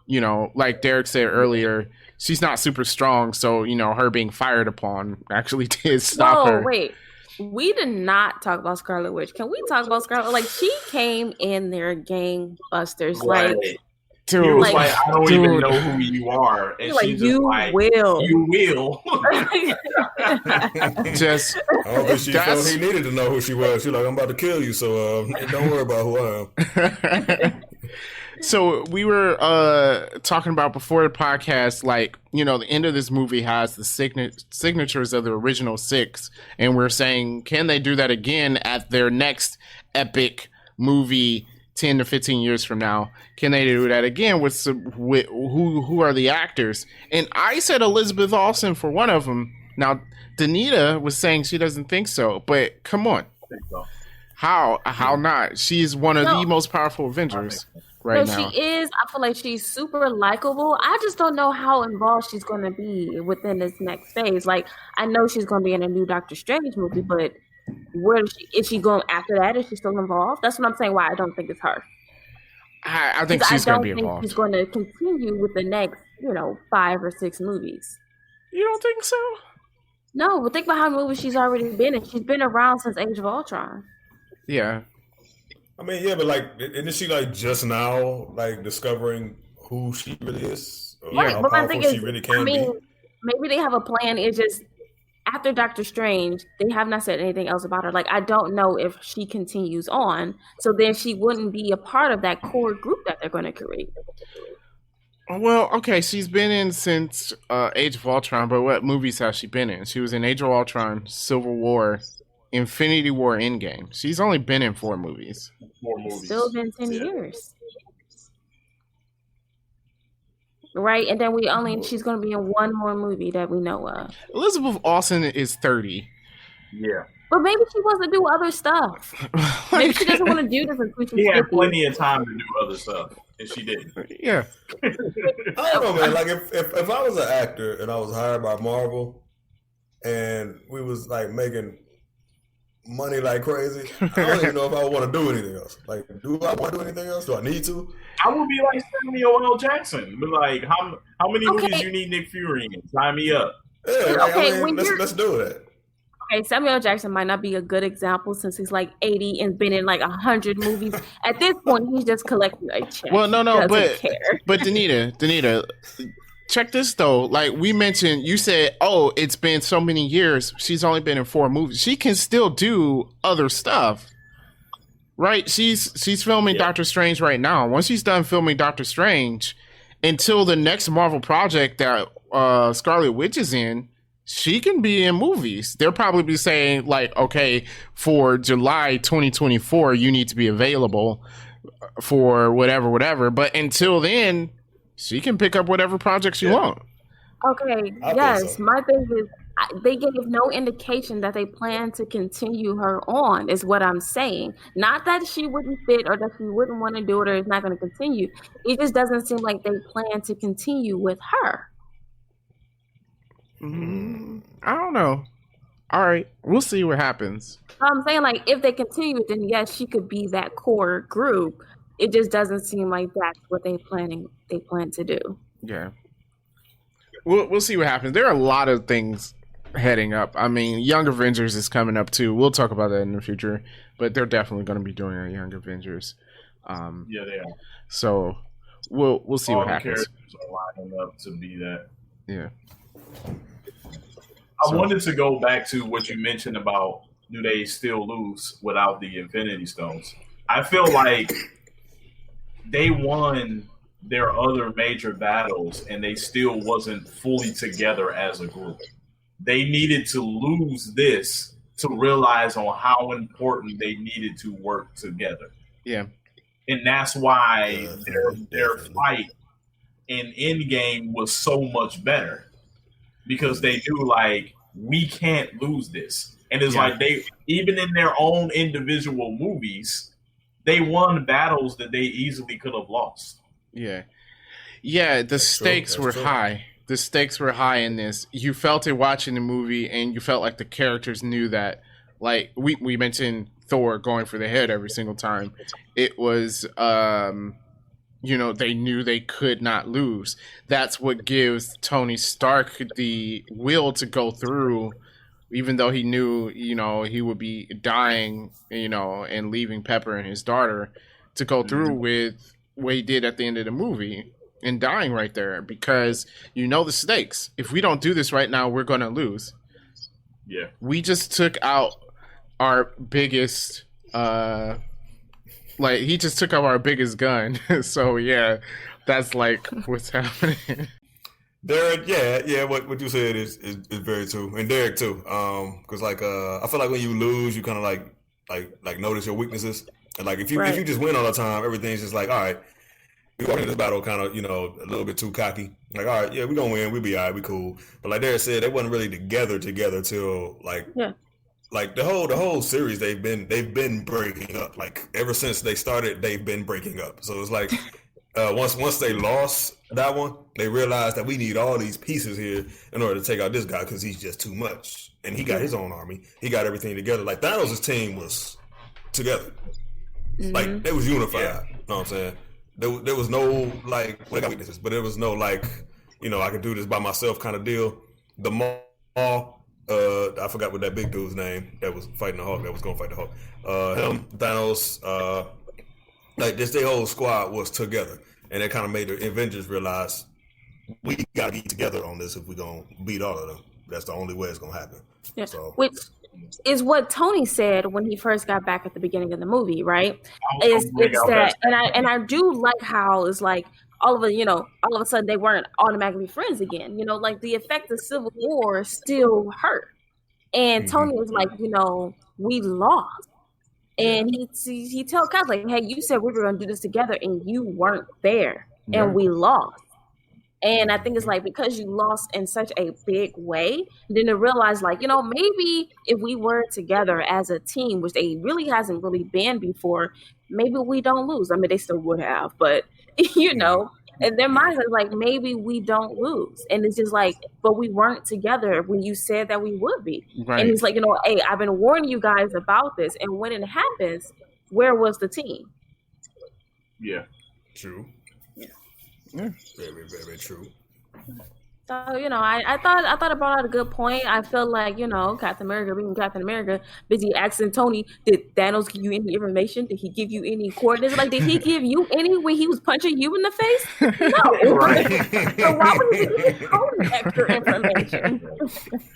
like Derek said earlier, she's not super strong, so her being fired upon actually did stop her. Wait. We did not talk about Scarlet Witch. Can we talk about Scarlet? Like, she came in there gangbusters. Right. Like, Dude, he was like, I don't even know who you are. And like, she's you will. You will. just I don't think she felt he needed to know who she was. She's like, I'm about to kill you, so don't worry about who I am. So we were talking about before the podcast, like, the end of this movie has the signatures of the original 6, and we're saying, can they do that again at their next epic movie 10 to 15 years from now? Can they do that again with who are the actors? And I said Elizabeth Olsen for one of them. Now, Danita was saying she doesn't think so, but come on. How not? She's one of the most powerful Avengers. Right now. She is. I feel like she's super likable. I just don't know how involved she's going to be within this next phase. Like, I know she's going to be in a new Doctor Strange movie, but where is she going after that? Is she still involved? That's what I'm saying. Why I don't think it's her. I think she's going to be involved. She's going to continue with the next, 5 or 6 movies. You don't think so? No, but think about how many movies she's already been in. She's been around since Age of Ultron. Yeah. I mean, yeah, but like, isn't she like just now like discovering who she really is? Right, how but my powerful thing she is, really can be? Maybe they have a plan. It's just after Doctor Strange, they have not said anything else about her. Like, I don't know if she continues on, so then she wouldn't be a part of that core group that they're going to create. Well, okay, she's been in since Age of Ultron, but what movies has she been in? She was in Age of Ultron, Civil War, Infinity War, Endgame. She's only been in 4 movies. Still been 10 years. Right? And then she's going to be in one more movie that we know of. Elizabeth Olsen is 30. Yeah. But maybe she wants to do other stuff. Maybe she doesn't want to do this until she's 50. had plenty of time to do other stuff, and she didn't. Yeah. I don't know, man. Like, if I was an actor and I was hired by Marvel and we was like making money like crazy, I don't even know if I would want to do anything else. Like, do I want to do anything else? Do I need to? I would be like Samuel L. Jackson. Be like, how many movies you need Nick Fury in? Sign me up. Yeah, let's do that. Okay, Samuel Jackson might not be a good example since he's like 80 and been in like 100 movies. At this point, he's just collecting a check. Well, no, He doesn't but care. Danita, check this though. Like we mentioned, you said, "Oh, it's been so many years. She's only been in 4 movies. She can still do other stuff, right? She's filming Doctor Strange right now. Once she's done filming Doctor Strange, until the next Marvel project that Scarlet Witch is in, she can be in movies. They'll probably be saying like, okay, for July 2024, you need to be available for whatever. But until then, she can pick up whatever projects you want. Okay, yes. So. My thing is, they gave no indication that they plan to continue her on, is what I'm saying. Not that she wouldn't fit or that she wouldn't want to do it or is not going to continue. It just doesn't seem like they plan to continue with her. I don't know. All right, we'll see what happens. I'm saying, like, if they continue, then yes, she could be that core group. It just doesn't seem like that's what they plan to do. Yeah. We'll see what happens. There are a lot of things heading up. I mean, Young Avengers is coming up too. We'll talk about that in the future, but they're definitely going to be doing a Young Avengers. Yeah, they are. So we'll see what happens. Characters are lining up to be that. Yeah. I wanted to go back to what you mentioned about do they still lose without the Infinity Stones? I feel like they won their other major battles and they still wasn't fully together as a group. They needed to lose this to realize on how important they needed to work together. Yeah. And that's why their fight in Endgame was so much better. Because they knew, like, we can't lose this. And it's like they, even in their own individual movies, they won battles that they easily could have lost. Yeah. Yeah, the stakes were high. The stakes were high in this. You felt it watching the movie, and you felt like the characters knew that. Like, we mentioned Thor going for the head every single time. It was... they knew they could not lose. That's what gives Tony Stark the will to go through, even though he knew, he would be dying, and leaving Pepper and his daughter, to go through with what he did at the end of the movie and dying right there because the stakes. If we don't do this right now, we're going to lose. Yeah. We just took out our biggest... he just took out our biggest gun. So, yeah, that's, what's happening. Derek, yeah, what you said is very true. And Derek, too. Because, I feel like when you lose, you kind of, like notice your weaknesses. And, if you just win all the time, everything's just like, all right, we walk into this battle kind of, a little bit too cocky. Like, all right, yeah, we're going to win. We'll be all right. We cool. But like Derek said, they wasn't really together till, the whole series they've been breaking up. Like ever since they started, they've been breaking up. So it's like once they lost that one, they realized that we need all these pieces here in order to take out this guy because he's just too much. And he got his own army. He got everything together. Like Thanos' team was together. Mm-hmm. Like they was unified. Yeah. You know what I'm saying? There was no they got weaknesses, but there was no I can do this by myself kind of deal. The Maul. I forgot what that big dude's name that was fighting the Hulk, that was going to fight the Hulk. Him, Thanos, their whole squad was together. And it kind of made the Avengers realize we got to be together on this if we're going to beat all of them. That's the only way it's going to happen. Yeah. So. Which is what Tony said when he first got back at the beginning of the movie, right? It's that, and I do like how it's like, all of a sudden they weren't automatically friends again. The effect of Civil War still hurt. And Tony was like, we lost. And he told Kaz, like, hey, you said we were going to do this together and you weren't there. Yeah. And we lost. And I think it's because you lost in such a big way, then to realize maybe if we were together as a team, which they really hasn't really been before, maybe we don't lose. I mean, they still would have, but and their minds are maybe we don't lose. And it's just but we weren't together when you said that we would be. Right. And it's hey, I've been warning you guys about this. And when it happens, where was the team? Yeah. True. Yeah. Very, very true. So I thought it brought out a good point. I feel like Captain America being Captain America, busy asking Tony, did Thanos give you any information? Did he give you any coordinates? Like, did he give you any when he was punching you in the face? No. Right. So why would he give Tony extra information?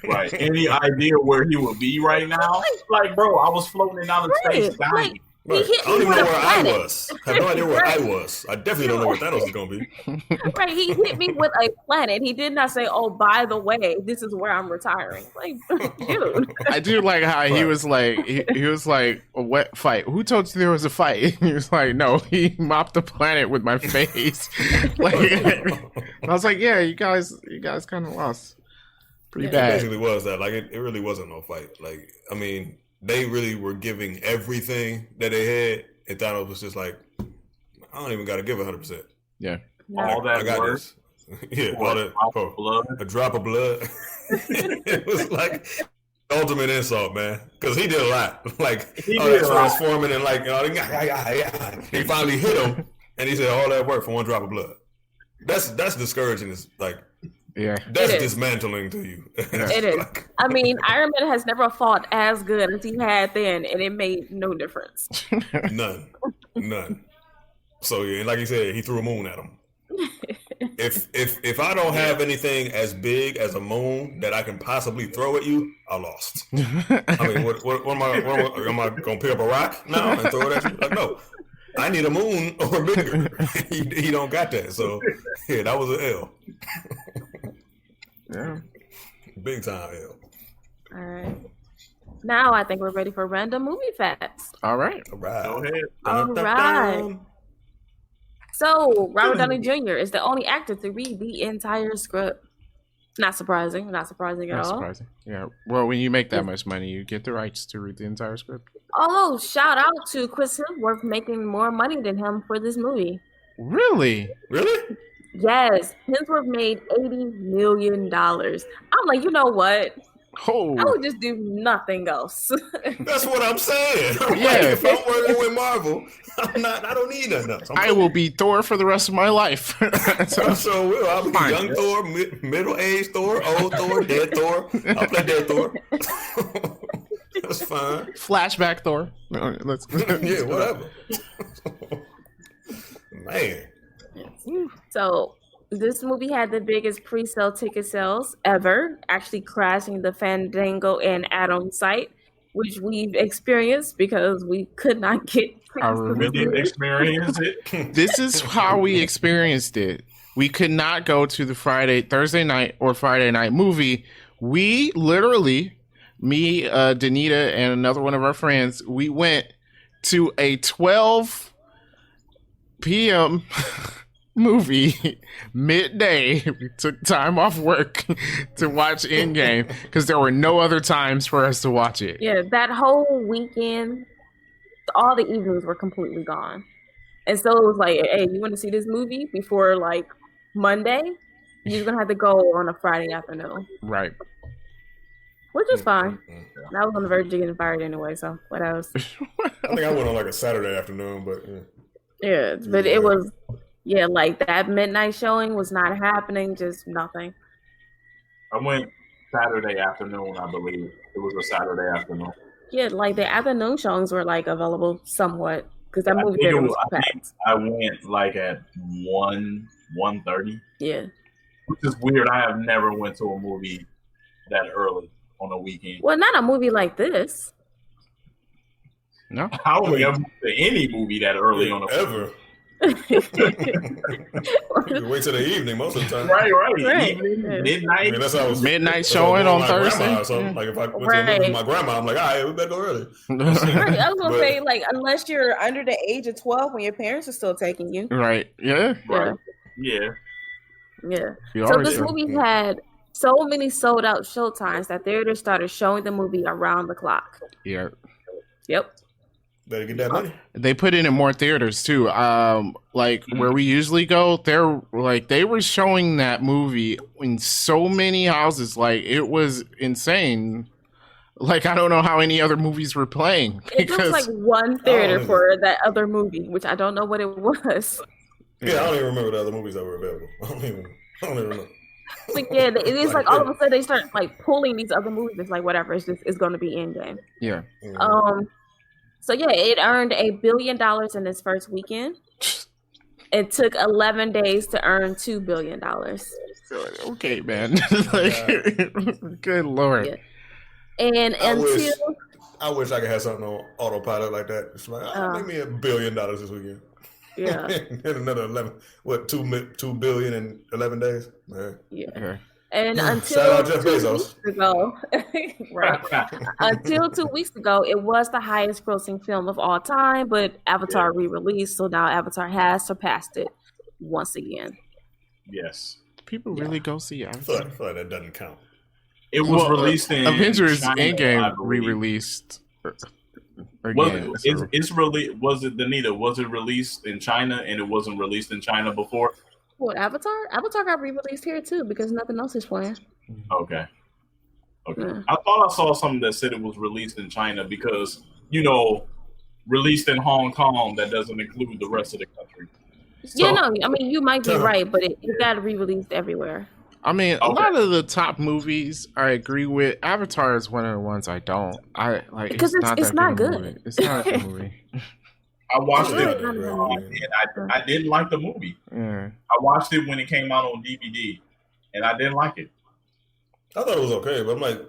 Right. Any idea where he would be right now? Like, bro, I was floating in outer space dying. Like, Right. He hit I don't me even know with a where I planet. was. I have no idea where I was. I definitely don't know where Thanos is going to be. Right, he hit me with a planet. He did not say, "Oh, by the way, this is where I'm retiring." Like, dude. I do like how he was like, he was like, "What fight? Who told you there was a fight?" He was like, "No, he mopped the planet with my face." Like, I was like, "Yeah, you guys kind of lost pretty It bad." basically was that. Like, it really wasn't no fight. Like, I mean, they really were giving everything that they had, and Thanos was just like, I don't even got to give 100%. Yeah. All that I got work. this. Yeah, For all a that. drop of blood. A drop of blood. It was like ultimate insult, man. Because he did a lot. Like, He all did that a lot. transforming and like, he finally hit him, and he said, all that work for one drop of blood. That's discouraging. It's like, Yeah. that's It is. dismantling to you. It is. I mean, Iron Man has never fought as good as he had then, and it made no difference. None. So yeah, and like you said, he threw a moon at him. If I don't have anything as big as a moon that I can possibly throw at you, I lost. I mean, what am I gonna pick up a rock now and throw it at you? Like, no, I need a moon or bigger. He don't got that. So yeah, that was an L. Yeah. Big time L. All right. Now I think we're ready for random movie facts. All right. All right. Go ahead. All right. So Robert Downey Jr. is the only actor to read the entire script. Not surprising. Not surprising at Not all. surprising. Yeah. Well, when you make that much money, you get the rights to read the entire script. Although, shout out to Chris Hemsworth making more money than him for this movie. Really? Really? Yes, Hemsworth made $80 million. I'm like, you know what? Oh. I would just do nothing else. That's what I'm saying. Yeah. If I'm working with Marvel, I don't need nothing else. I will be Thor for the rest of my life. I sure will. I'll be Fine. young Thor, middle-aged Thor, old Thor, dead Thor. I'll play dead Thor. That's fine. Flashback Thor. No, let's Yeah, whatever. Man. So this movie had the biggest pre-sale ticket sales ever, actually crashing the Fandango and Atom site, which we've experienced because we could not get I We didn't experience it. This is how we experienced it. We could not go to the Thursday night or Friday night movie. We literally, me, Danita, and another one of our friends, we went to a 12 p.m. movie midday. We took time off work to watch Endgame because there were no other times for us to watch it. Yeah, that whole weekend, all the evenings were completely gone. And so it was like, hey, you want to see this movie before like Monday? You're going to have to go on a Friday afternoon. Right. Which is fine. I was on the verge of getting fired anyway, so what else? I think I went on like a Saturday afternoon, but Yeah, but it was, like that midnight showing was not happening, just nothing. I went Saturday afternoon, I believe. It was a Saturday afternoon. Yeah, like the afternoon showings were like available somewhat because that I movie think theater it was was- I packed. I went like at 1:30, Yeah. which is weird. I have never went to a movie that early on a weekend. Well, not a movie like this. No. I don't ever to any movie that early on a ever. Right. You wait till the evening most of the time. Right. Right. Evening, Yeah. midnight. I mean, that's how I was. Midnight that's how I was showing on with my grandma Thursday. or something. Yeah. Like if I went to a movie Right. with my grandma, I'm like, all right, we better go early. Right. I was gonna But- say, like, unless you're under the age of 12 when your parents are still taking you. Right. Yeah. Right. Yeah. Yeah. You So always this do. movie had so many sold out showtimes that theaters started showing the movie around the clock. Yeah. Yep. Better get that money. They put it in more theaters too. Like where we usually go, they were showing that movie in so many houses. Like it was insane. Like I don't know how any other movies were playing It was like one theater Oh. for that other movie, which I don't know what it was. Yeah, I don't even remember the other movies that were available. I don't even remember. But yeah, it is like all of a sudden they start like pulling these other movies. It's like whatever. It's going to be Endgame. Yeah. So yeah, it earned $1 billion in its first weekend. It took 11 days to earn $2 billion. Okay, man. Like, good lord. Yeah. And I wish I could have something on autopilot like that. It's like, make me $1 billion this weekend. Yeah. And another 2 billion in 11 days? Man. Yeah. And until shout out Jeff Bezos. Until 2 weeks ago, it was the highest grossing film of all time, but Avatar re-released, so now Avatar has surpassed it once again. Yes. People really go see Avatar. I feel like that doesn't count. It was released in Avengers China, Endgame re-released again. Was it released in China and it wasn't released in China before? What, Avatar? Avatar got re-released here too because nothing else is playing. Okay. Yeah. I thought I saw something that said it was released in China because, released in Hong Kong, that doesn't include the rest of the country. Yeah, no, I mean, you might be right, but it got re-released everywhere. I mean, a lot of the top movies I agree with. Avatar is one of the ones I don't. Because it's not good. It's not a good movie. I watched it and I didn't like the movie. Yeah. I watched it when it came out on DVD and I didn't like it. I thought it was okay, but I'm like,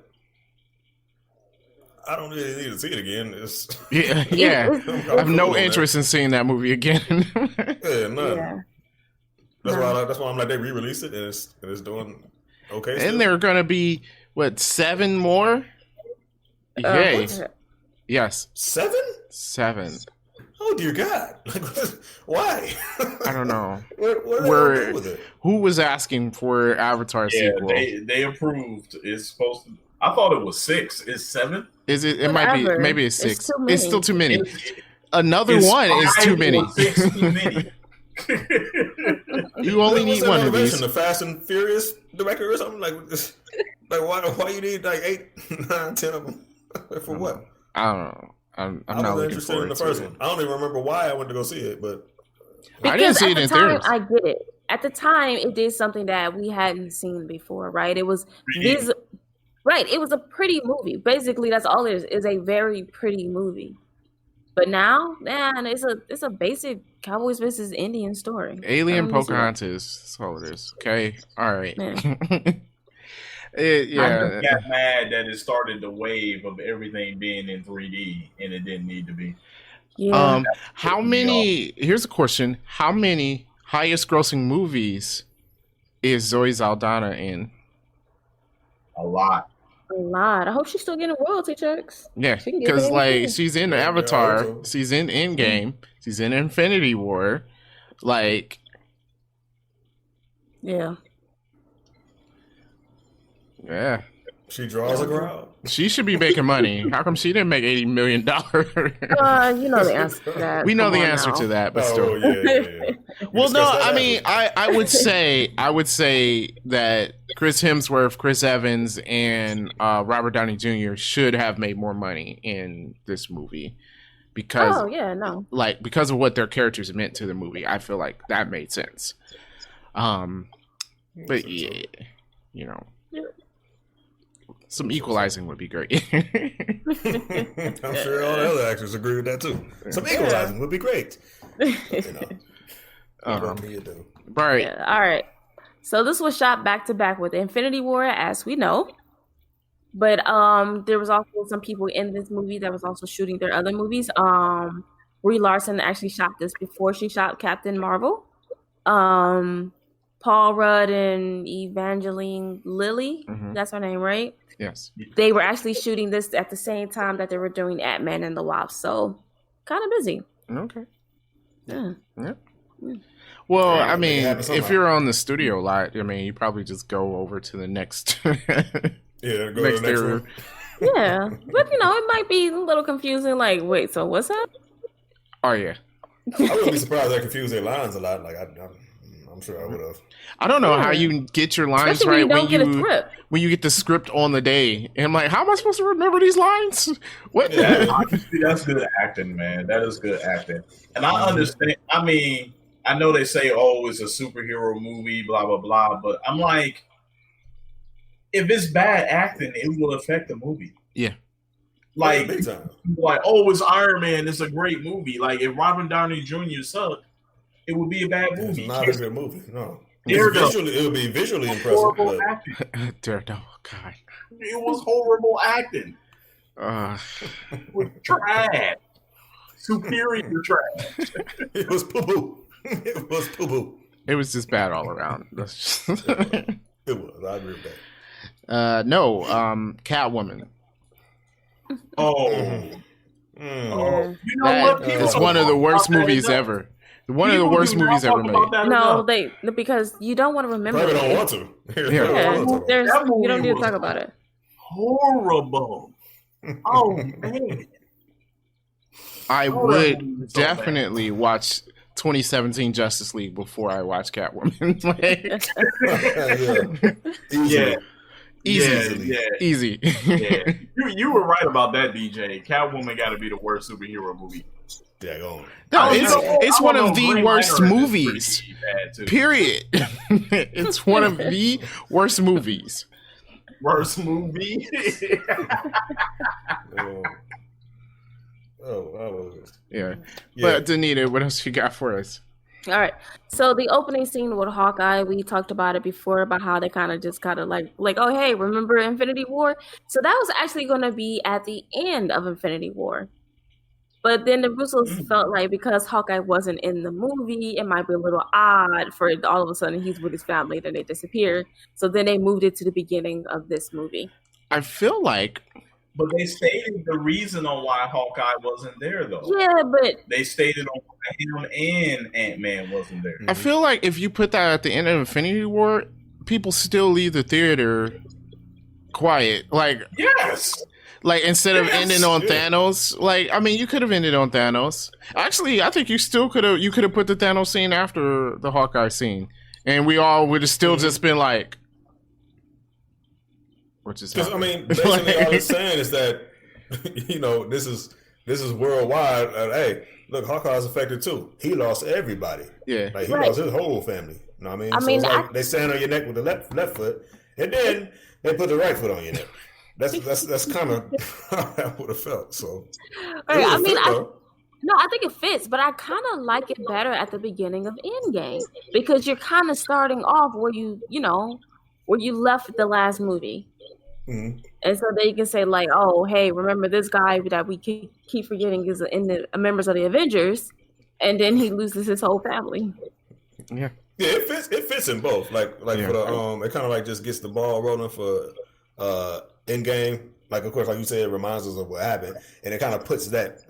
I don't really need to see it again. Yeah. I have no interest in seeing that movie again. Yeah, none. Yeah. That's why I'm like, they re-released it and it's doing okay. Still. And there are gonna be 7 more? Yay. Yes. 7? 7. Oh dear God! Why? I don't know. What are they with it? Who was asking for Avatar sequel? They approved. It's supposed to. I thought it was 6. It's 7. Is it? It might be. Maybe it's 6. It's still too many. Another one is too many. 6 too many. You only need one of these. The Fast and Furious director or something like why you need 8, 9, 10 of them for what? I don't know. I'm not looking interested in the first one. I don't even remember why I went to go see it, but because I didn't see it in theaters. I get it. At the time, it did something that we hadn't seen before, right? It was right. It was a pretty movie. Basically, that's all it is a very pretty movie. But now, man, it's a basic Cowboys versus Indian story. Alien Pocahontas. That's all it is. Okay. All right. I got mad that it started the wave of everything being in 3D and it didn't need to be. Yeah. How many? Here's a question: how many highest grossing movies is Zoe Saldana in? A lot. I hope she's still getting royalty checks. Yeah, because she's in Avatar, she's in Endgame, she's in Infinity War, Yeah. She draws a crowd. She should be making money. How come she didn't make $80 million? You know the answer to that. We know the answer to that, but still. Yeah. Well, no, I mean, I would say that Chris Hemsworth, Chris Evans, and Robert Downey Jr. should have made more money in this movie because because of what their characters meant to the movie. I feel like that made sense. But yeah, some equalizing would be great. I'm sure all the other actors agree with that too. Some equalizing would be great. Right. Yeah, all right. So this was shot back to back with Infinity War, as we know. But there was also some people in this movie that was also shooting their other movies. Brie Larson actually shot this before she shot Captain Marvel. Paul Rudd and Evangeline Lilly, that's her name, right? Yes. They were actually shooting this at the same time that they were doing Ant-Man and the Wasp, so kind of busy. Okay. Yeah. Well, I mean, if you're on the studio lot, I mean, you probably just go over to the next. Go to the next room. Yeah, but it might be a little confusing. Like, wait, so what's up? Oh yeah. I wouldn't be surprised they confuse their lines a lot. Like I'm sure I would have. I don't know how you get your lines especially right when you get the script on the day. And I'm like, how am I supposed to remember these lines? What? Yeah, honestly, that's good acting, man. That is good acting. And I understand. I mean, I know they say, "Oh, it's a superhero movie," blah blah blah. But I'm like, if it's bad acting, it will affect the movie. Yeah. Like, oh, it's Iron Man. It's a great movie. Like, if Robert Downey Jr. sucked, it would be a bad movie. It's not a good movie. No. It would be visually impressive. Daredevil, God. It was horrible acting. It was trash. Superior trash. It was poo-poo. It was poo-poo. It was just bad all around. It was. I agree with that. No, Catwoman. Oh. Mm. You know what? It's one of the worst movies ever. One of the worst movies ever made. No, because you don't want to remember. Probably don't want to. You don't need to talk about it. Horrible. Oh man. I would definitely watch 2017 Justice League before I watch Catwoman. Easy. Yeah. You were right about that, DJ. Catwoman got to be the worst superhero movie. Yeah, go on. No, it's one of the worst movies. Period. It's one of the worst movies. Worst movie? Yeah. But Danita, what else you got for us? All right. So the opening scene with Hawkeye, we talked about it before about how they kind of like, oh, hey, remember Infinity War? So that was actually going to be at the end of Infinity War. But then the Russos felt like because Hawkeye wasn't in the movie, it might be a little odd for all of a sudden he's with his family, then they disappear. So then they moved it to the beginning of this movie. I feel like... But they stated the reason on why Hawkeye wasn't there, though. Yeah, but... They stated on why him and Ant-Man wasn't there. I feel like if you put that at the end of Infinity War, people still leave the theater quiet. Like... Yes! Like, instead of ending on Thanos, like, I mean, you could have ended on Thanos. Actually, I think you still could have, put the Thanos scene after the Hawkeye scene. And we all would have still just been like, which is, I mean, basically all it's saying is that, this is worldwide. Hey, look, Hawkeye's affected too. He lost everybody. Yeah. Like, he lost his whole family. You know what I mean? It's like they stand on your neck with the left foot, and then they put the right foot on your neck. That's kind of how I would have felt. So, right, I think it fits, but I kind of like it better at the beginning of Endgame because you're kind of starting off where where you left the last movie, and so they can say like, oh, hey, remember this guy that we keep forgetting is in the members of the Avengers, and then he loses his whole family. Yeah, it fits in both. Like for the it kind of like just gets the ball rolling for Endgame, like of course, like you said, it reminds us of what happened, and it kind of puts that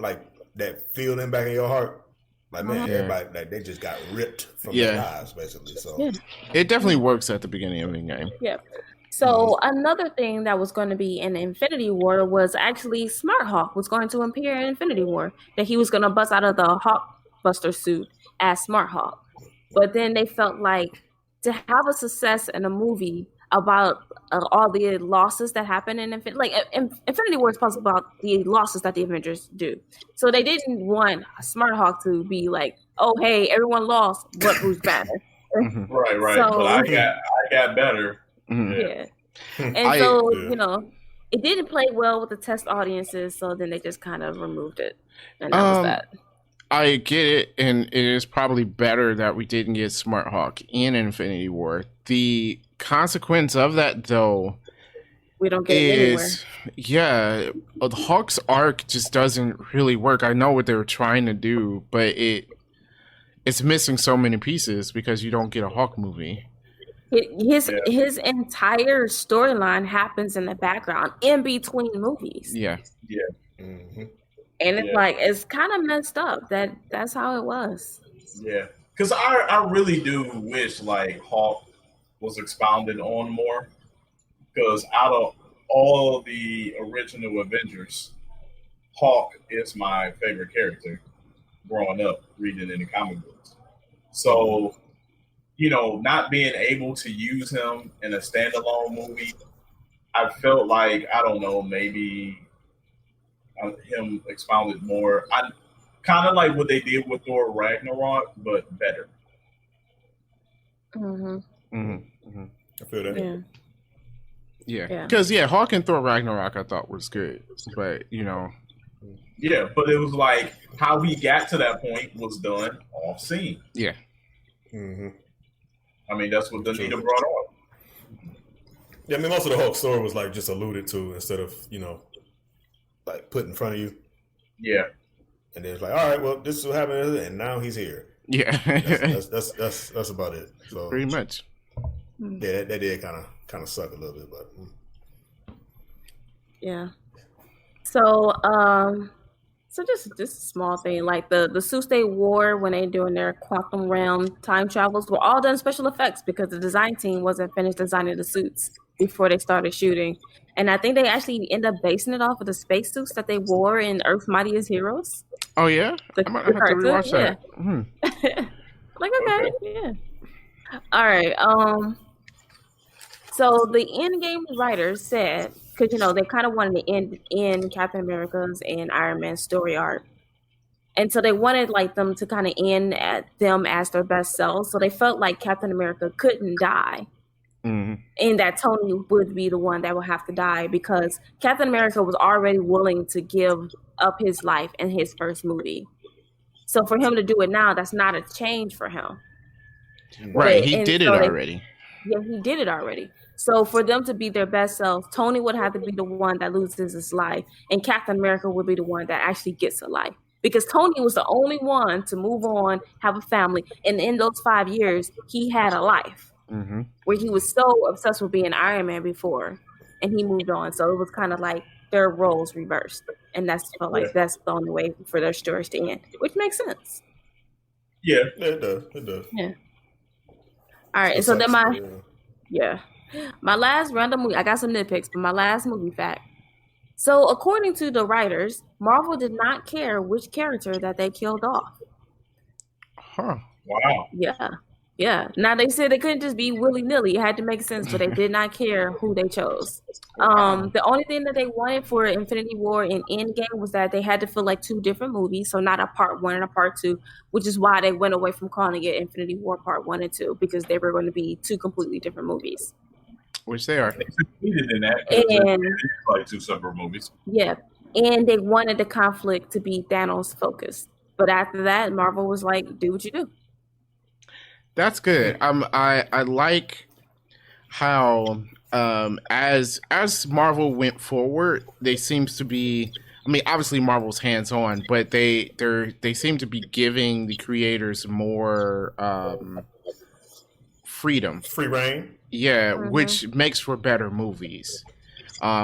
feeling back in your heart. Like man, everybody they just got ripped from their lives, basically. So it definitely works at the beginning of Endgame. Yeah. So another thing that was going to be in Infinity War was actually Smart Hawk was going to appear in Infinity War. That he was going to bust out of the Hulkbuster suit as Smart Hawk, but then they felt like to have a success in a movie about all the losses that happen in Infinity War is possible about the losses that the Avengers do. So they didn't want Smart Hawk to be like, oh, hey, everyone lost, but who's better? Right. So, but I got better. Yeah. And it didn't play well with the test audiences, so then they just kind of removed it. And that was that. I get it, and it is probably better that we didn't get Smart Hawk in Infinity War. The consequence of that, though, we don't get it anywhere. Yeah, the Hawk's arc just doesn't really work. I know what they were trying to do, but it's missing so many pieces because you don't get a Hawk movie. His entire storyline happens in the background in between movies. Yeah. Mm-hmm. And it's like it's kind of messed up that's how it was. Yeah, because I really do wish like Hawk was expounded on more. Because out of all the original Avengers, Hawk is my favorite character growing up reading in the comic books. So, not being able to use him in a standalone movie, I felt like I don't know maybe. Him expounded more. I kind of like what they did with Thor Ragnarok, but better. I feel that. Yeah, because Hulk and Thor Ragnarok I thought was good, but yeah, but it was like how he got to that point was done off scene. Yeah, I mean that's what Danita brought up. Yeah, I mean most of the Hulk story was like just alluded to instead of like put in front of you. Yeah, and then it's like, all right, well this is what happened, and now he's here. Yeah, that's about it. So pretty much. Yeah, that did kind of suck a little bit, but yeah. So so just a small thing, like the suits they wore when they doing their quantum realm time travels were all done special effects because the design team wasn't finished designing the suits before they started shooting, and I think they actually end up basing it off of the space suits that they wore in Earth's Mightiest Heroes. Oh yeah, I might have to rewatch that. Like okay, yeah. All right. So the Endgame writers said, because they kind of wanted to end Captain America's and Iron Man's story arc, and so they wanted like them to kind of end at them as their best selves. So they felt like Captain America couldn't die, and that Tony would be the one that would have to die because Captain America was already willing to give up his life in his first movie. So for him to do it now, that's not a change for him. Right, he did it already. Yeah, he did it already. So for them to be their best self, Tony would have to be the one that loses his life, and Captain America would be the one that actually gets a life. Because Tony was the only one to move on, have a family, and in those 5 years, he had a life where he was so obsessed with being Iron Man before, and he moved on. So it was kind of like their roles reversed, and that's felt like that's the only way for their stories to end, which makes sense. Yeah, it does. It does. Yeah. All right, so then my last random movie, I got some nitpicks, but my last movie fact. So according to the writers, Marvel did not care which character that they killed off. Huh. Wow. Yeah. Now they said it couldn't just be willy-nilly. It had to make sense, but they did not care who they chose. The only thing that they wanted for Infinity War and Endgame was that they had to feel like two different movies, so not a part 1 and a part 2, which is why they went away from calling it Infinity War Part 1 and 2, because they were going to be two completely different movies. Which they are. They succeeded in that. And like two separate movies. Yeah. And they wanted the conflict to be Thanos focused. But after that, Marvel was like, do what you do. That's good. I like how as Marvel went forward, they seems to be, I mean, obviously Marvel's hands on, but they seem to be giving the creators more freedom. Free reign. Yeah, which makes for better movies.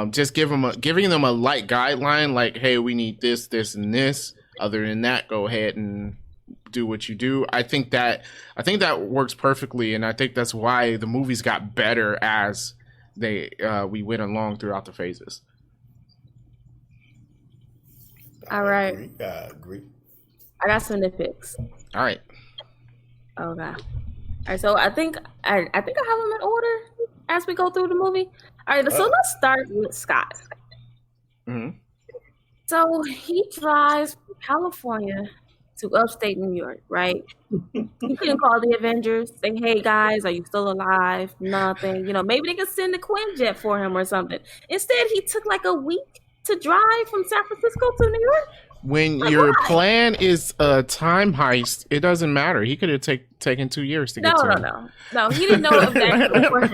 Just giving them a light guideline, like, hey, we need this, this, and this. Other than that, go ahead and do what you do. I think that works perfectly, and I think that's why the movies got better as we went along throughout the phases. All right. I agree. I got some nitpicks. All right. Okay. All right. So I think I have them in order as we go through the movie. All right. So let's start with Scott. Mm-hmm. So he drives from California to upstate New York, right? He couldn't call the Avengers, say, hey guys, are you still alive? Nothing. Maybe they could send a Quinjet for him or something. Instead, he took like a week to drive from San Francisco to New York. When your plan is a time heist, it doesn't matter. He could have taken 2 years to get to him. No, he didn't know if that could work.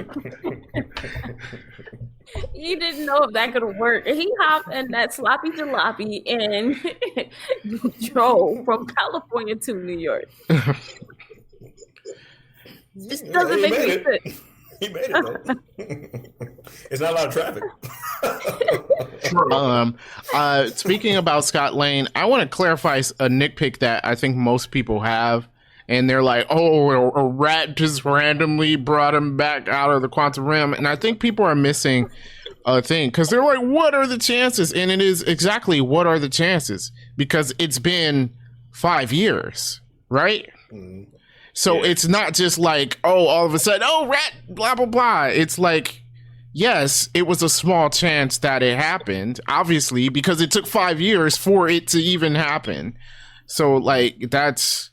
He didn't know if that could work. He hopped in that sloppy jalopy and drove from California to New York. This doesn't make any sense. He made it, though. It's not a lot of traffic. Speaking about Scott Lang, I want to clarify a nitpick that I think most people have. And they're like, oh, a rat just randomly brought him back out of the quantum realm. And I think people are missing a thing because they're like, what are the chances? And it is exactly what are the chances? Because it's been 5 years, right? Mm-hmm. So it's not just like, oh, all of a sudden, oh, rat, blah, blah, blah. It's like, yes, it was a small chance that it happened, obviously, because it took 5 years for it to even happen. So, like, that's...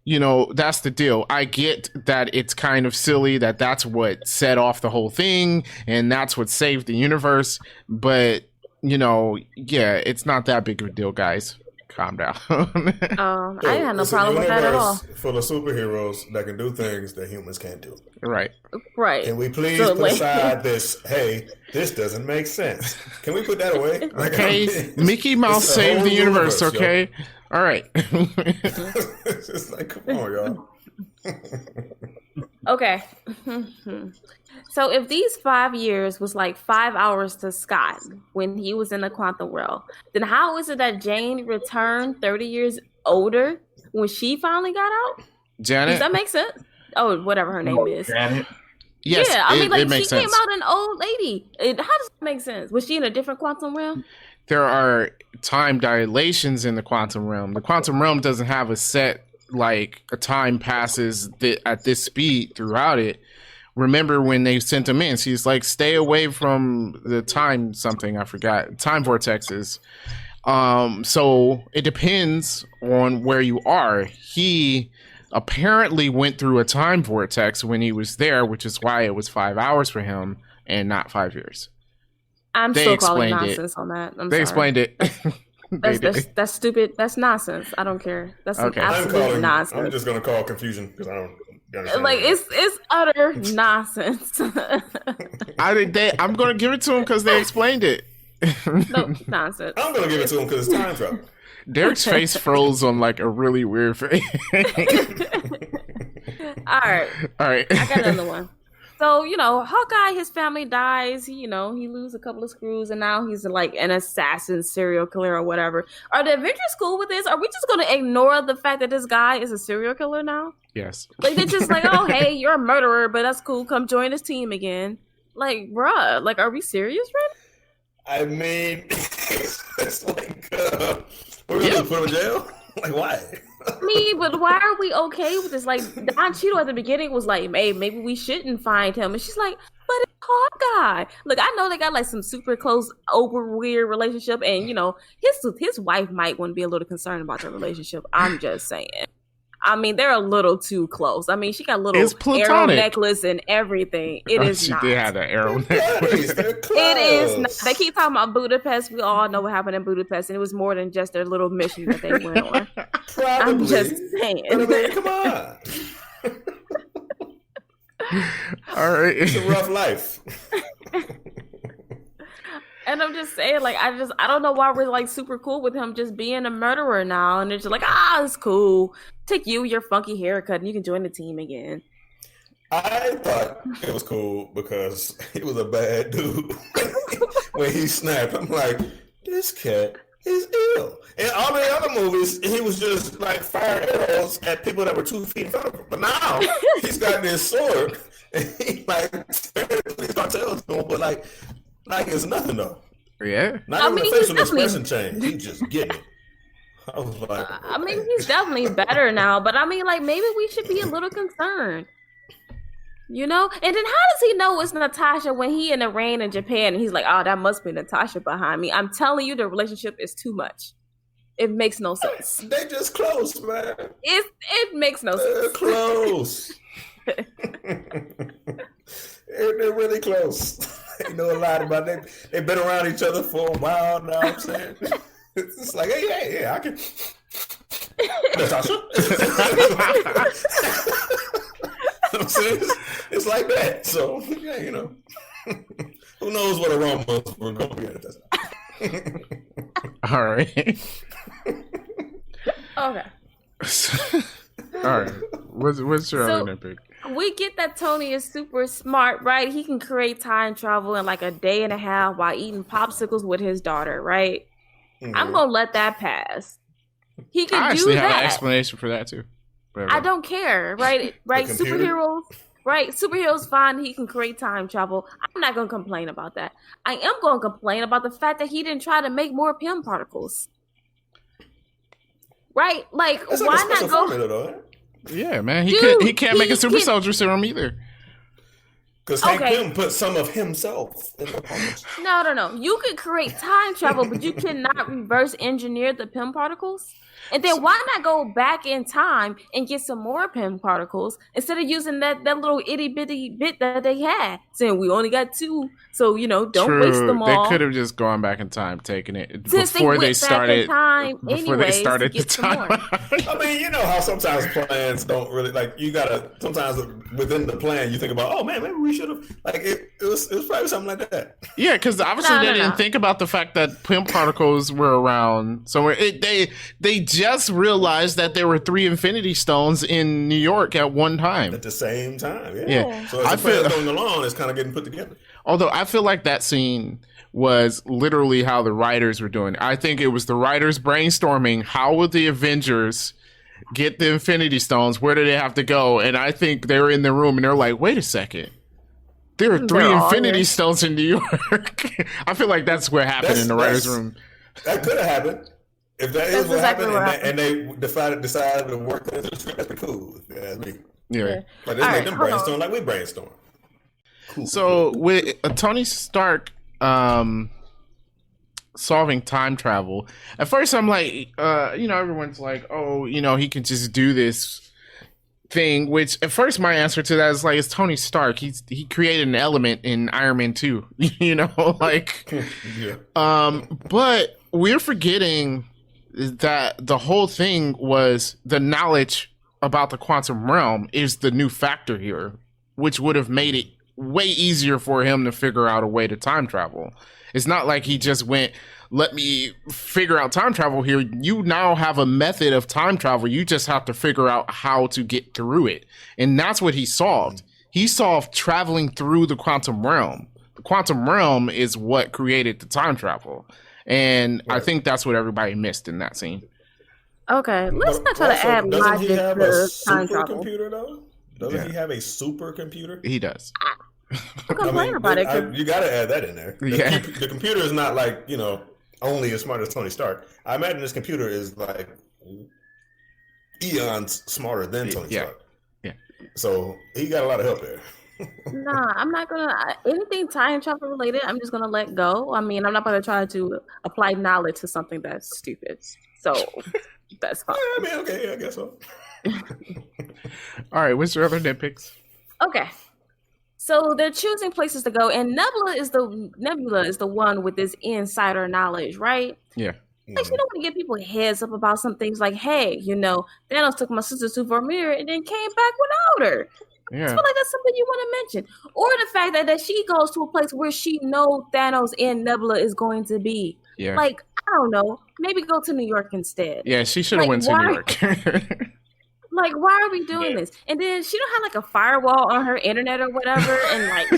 that's the deal. I get that it's kind of silly that that's what set off the whole thing and that's what saved the universe. But, yeah, it's not that big of a deal, guys. Calm down. I didn't have no problem with that at all. Full of superheroes that can do things that humans can't do. Right. Can we please put aside this, hey, this doesn't make sense. Can we put that away? Okay. Mickey Mouse saved the universe, okay? Yo. All right. It's just like, come on, y'all. Okay. So if these 5 years was like 5 hours to Scott when he was in the quantum realm, then how is it that Jane returned 30 years older when she finally got out? Janet? Does that make sense? Oh, whatever her name is. Janet? Yes, yeah, I mean, like, it makes she sense. came out an old lady. How does that make sense? Was she in a different quantum realm? There are time dilations in the quantum realm. The quantum realm doesn't have a set, like, a time passes at this speed throughout it. Remember when they sent him in, she's like, stay away from the time something, I forgot, time vortexes. So it depends on where you are. He apparently went through a time vortex when he was there, which is why it was 5 hours for him and not 5 years. I'm still calling nonsense on that. They explained it. That's stupid. That's nonsense. I don't care. That's absolute nonsense. I'm just gonna call confusion because I don't. Like it's utter nonsense. I'm gonna give it to him because they explained it. No nonsense. I'm gonna give it to him because it's time travel. Derek's face froze on like a really weird face. All right. I got another one. So, Hawkeye, his family dies. He loses a couple of screws, and now he's like an assassin, serial killer, or whatever. Are the Avengers cool with this? Are we just going to ignore the fact that this guy is a serial killer now? Yes. Like, they're just like, oh, hey, you're a murderer, but that's cool. Come join this team again. Like, bruh, like, are we serious right now? I mean, it's like, we're going to put him in jail? Like, why? I mean, but why are we okay with this? Like, Don Cheadle at the beginning was like, hey, maybe we shouldn't find him. And she's like, but it's Hawkeye. Look, I know they got like some super close, over weird relationship. And, his wife might want to be a little concerned about their relationship. I'm just saying. I mean, they're a little too close. I mean, she got a little arrow necklace and everything. It is not. She did have an arrow necklace. It is not. They keep talking about Budapest. We all know what happened in Budapest, and it was more than just their little mission that they went on. Probably. I'm just saying. But I mean, come on. All right. It's a rough life. And I'm just saying, like, I don't know why we're like super cool with him just being a murderer now. And they're just like, it's cool. Take your funky haircut and you can join the team again. I thought it was cool because he was a bad dude. When he snapped, I'm like, this cat is ill. In all the other movies, he was just like firing arrows at people that were 2 feet in front of him. But now he's got this sword and he like staring at these cartels, but like it's nothing though. Yeah. Not even the facial expression change. He just getting it. I was like, I mean, he's definitely better now, but I mean, like, maybe we should be a little concerned. And then how does he know it's Natasha when he in the rain in Japan and he's like, oh, that must be Natasha behind me? I'm telling you, the relationship is too much. It makes no sense. They just close, man. It makes no sense. They're close. They're really close. They know a lot about it. They've been around each other for a while now, I'm saying. It's like, hey, I can. Natasha. I'm saying it's like that. So, yeah, who knows what aromas we're going to get at that time. All right. Okay. All right. What's your other pick? We get that Tony is super smart, right? He can create time travel in like a day and a half while eating popsicles with his daughter, right? Mm-hmm. I'm going to let that pass. He can do that. I actually have an explanation for that, too. I don't care, right? Right? Superheroes, right? Superheroes fine. He can create time travel. I'm not going to complain about that. I am going to complain about the fact that he didn't try to make more Pym particles. Right? Like, why not go... Yeah, man. He can't make a super soldier serum either. Because Hank Pym put some of himself in the particles. No. You could create time travel, but you cannot reverse engineer the Pym particles. And then why not go back in time and get some more Pym particles instead of using that little itty bitty bit that they had, saying we only got 2, so don't waste them all. They could have just gone back in time, taken it before they started the time. I mean, you know how sometimes plans don't really you gotta sometimes within the plan you think about, oh man, maybe we should have it was probably something like that. Yeah, because obviously they didn't think about the fact that Pym particles were around somewhere. They just realized that there were 3 Infinity Stones in New York at one time. At the same time, yeah. So as the plan's going along, it's kind of getting put together. Although I feel like that scene was literally how the writers were doing it. I think it was the writers brainstorming, how would the Avengers get the Infinity Stones? Where do they have to go? And I think they were in the room and they're like, wait a second. There are 3 Infinity Stones in New York. I feel like that's what happened in the writers' room. That could have happened. If that is what happened, and they decided to work into the script, that'd be cool. Yeah. But this made them brainstorm like we brainstorm. Cool. So with Tony Stark solving time travel, at first I'm like, everyone's like, oh, he can just do this thing, which at first my answer to that is like, it's Tony Stark. He created an element in Iron Man 2, but we're forgetting that the whole thing was the knowledge about the quantum realm is the new factor here, which would have made it way easier for him to figure out a way to time travel. It's not like he just went, let me figure out time travel here. You now have a method of time travel. You just have to figure out how to get through it. And that's what he solved. He solved traveling through the quantum realm. The quantum realm is what created the time travel. And I think that's what everybody missed in that scene. Okay, let's not try to add logic to time travel. Computer though? Doesn't he have a supercomputer? He does. About it. You got to add that in there. Yeah. The computer is not only as smart as Tony Stark. I imagine this computer is eons smarter than Tony Stark. Yeah. So he got a lot of help there. Nah, I'm not gonna anything time travel related. I'm just gonna let go. I mean, I'm not gonna try to apply knowledge to something that's stupid. So that's fine. I mean, okay, I guess so. All right, what's your other nitpicks? Okay, so they're choosing places to go, and Nebula is the one with this insider knowledge, right? Yeah. Like, you don't want to give people a heads up about some things like, hey, Thanos took my sister to Vormir and then came back without her. Yeah. I feel like that's something you want to mention. Or the fact that she goes to a place where she knows Thanos and Nebula is going to be. Yeah. Like, I don't know. Maybe go to New York instead. Yeah, she should have went to New York. Like, why are we doing this? And then she don't have a firewall on her internet or whatever. And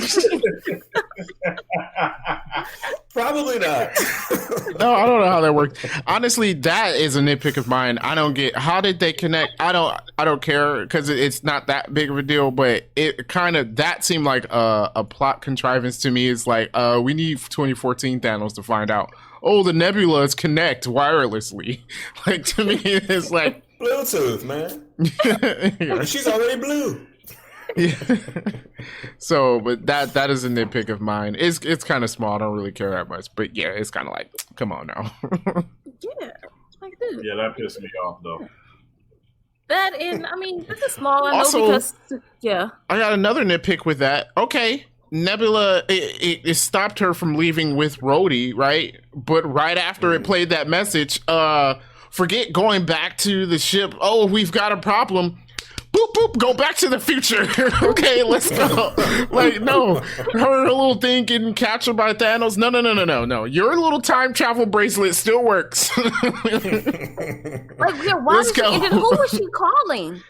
probably not. No, I don't know how that worked. Honestly, that is a nitpick of mine. I don't get how did they connect. I don't care because it's not that big of a deal. But it kind of that seemed like a plot contrivance to me. It's like we need 2014 Thanos to find out. Oh, the nebulas connect wirelessly. Like to me, it's like Bluetooth, man. Yeah. She's already blue. Yeah. So, but that is a nitpick of mine. It's kind of small. I don't really care that much. But yeah, it's kind of like, come on now. Yeah, like dude. Yeah, that pissed me off though. That and I mean, this is small. I know Also, because yeah. I got another nitpick with that. Okay, Nebula, it stopped her from leaving with Rhodey, right? But right after it played that message, forget going back to the ship. Oh, we've got a problem. Boop, boop, go back to the future. Okay, let's go. Like, no, her little thing getting captured by Thanos. No. Your little time travel bracelet still works. Like, yeah, why Let's go. And then who was she calling?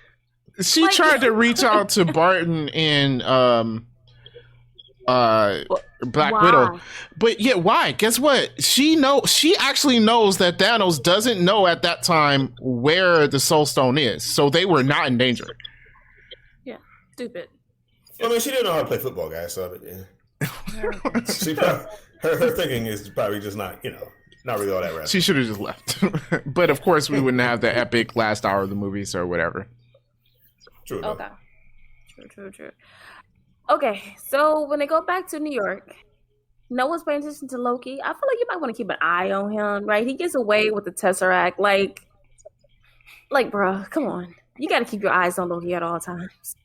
She tried to reach out to Barton and Black Widow, but yeah, why? Guess what? She actually knows that Thanos doesn't know at that time where the Soul Stone is, so they were not in danger. Yeah, stupid. I mean, she didn't know how to play football, guys. So yeah, she probably, her thinking is probably just not really all that right. She should have just left. But of course, we wouldn't have the epic last hour of the movie, so whatever. True. Okay. True. Okay, so when they go back to New York, no one's paying attention to Loki. I feel like you might want to keep an eye on him, right? He gets away with the Tesseract. Like, bro, come on. You got to keep your eyes on Loki at all times.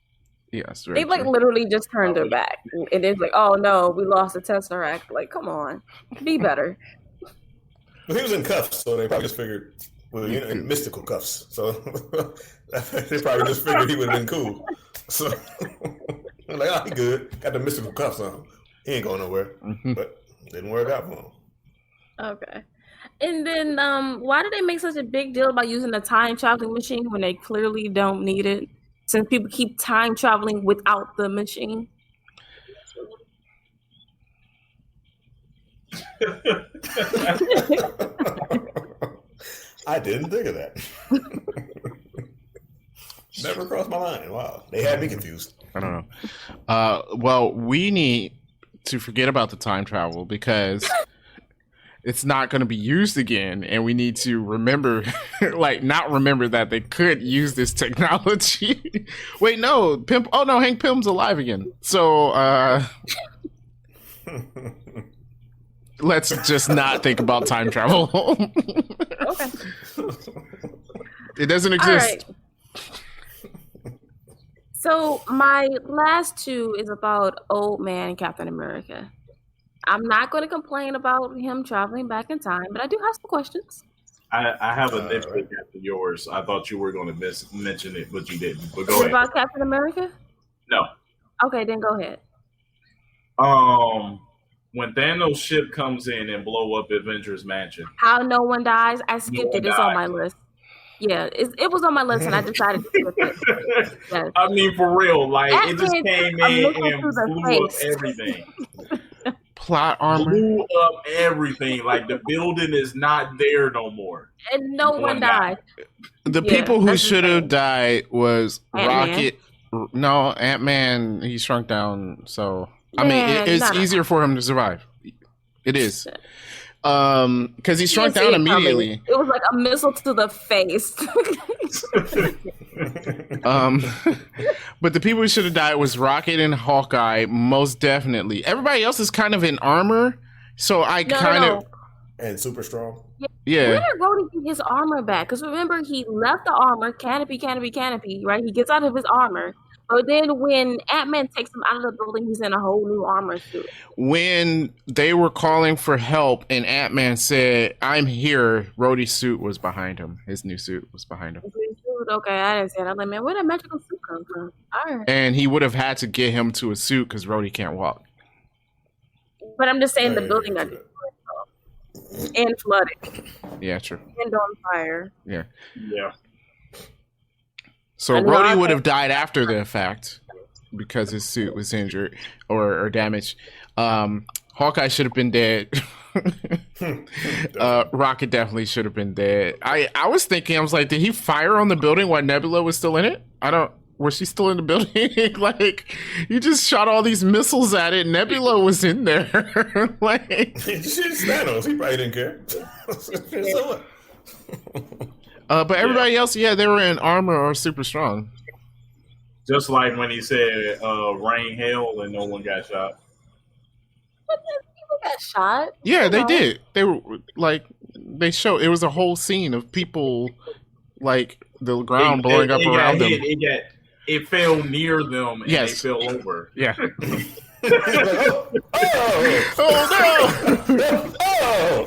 Yes, they like literally just turned their back, and it's like, oh no, we lost the Tesseract. Like, come on, be better. Well, he was in cuffs, so they probably just figured, well, you know, in mystical cuffs. So they probably just figured he would have been cool. So like, oh, he good. Got the mystical cuffs on. He ain't going nowhere. But didn't work out for him. Okay. And then why did they make such a big deal about using a time traveling machine when they clearly don't need it? Since people keep time traveling without the machine. I didn't think of that. Never crossed my mind. Wow. They had me confused. I don't know. Well, we need to forget about the time travel because it's not going to be used again, and we need to remember, not remember that they could use this technology. Wait, no, Pym. Oh no, Hank Pym's alive again. So let's just not think about time travel. Okay. It doesn't exist. So my last two is about Old Man Captain America. I'm not going to complain about him traveling back in time, but I do have some questions. I have a nitpick after yours. I thought you were going to mention it, but you didn't. But go ahead. About Captain America? No. Okay, then go ahead. When Thanos' ship comes in and blow up Avengers Mansion. How no one dies? I skipped it. It's on my list. Yeah, it was on my list, and I decided to skip it. Yes. I mean, for real, it just came in and blew up everything. Plot armor. Blew up everything. Like, the building is not there no more. And no one died. The people who should have died was Ant-Man. Rocket. No, Ant-Man, he shrunk down. So, I mean, it's easier for him to survive. It is. Because he shrunk down immediately. It was like a missile to the face. But the people who should have died was Rocket and Hawkeye, most definitely. Everybody else is kind of in armor, so and super strong. Yeah. Where did Rhodey get his armor back? Because remember, he left the armor, canopy, right? He gets out of his armor. But then when Ant-Man takes him out of the building, he's in a whole new armor suit. When they were calling for help and Ant-Man said, "I'm here," Rhodey's suit was behind him. His new suit was behind him. Okay, I didn't say that. I'm like, man, where did that magical suit come from? All right. And he would have had to get him to a suit because Rhodey can't walk. But I'm just saying the building got destroyed and flooded. Yeah, true. And on fire. Yeah. Yeah. So Rhodey would have died after the fact because his suit was injured or damaged. Hawkeye should have been dead. Rocket definitely should have been dead. I was thinking, I was like, did he fire on the building while Nebula was still in it? Was she still in the building? Like, he just shot all these missiles at it. Nebula was in there. She's Thanos. He probably didn't care. So what? But everybody else, they were in armor or super strong. Just like when he said, rain, hail, and no one got shot. People got shot? Yeah, they did. They were, they showed, it was a whole scene of people, the ground blowing up around them. It fell near them and they fell over. Yeah. Oh no! Oh!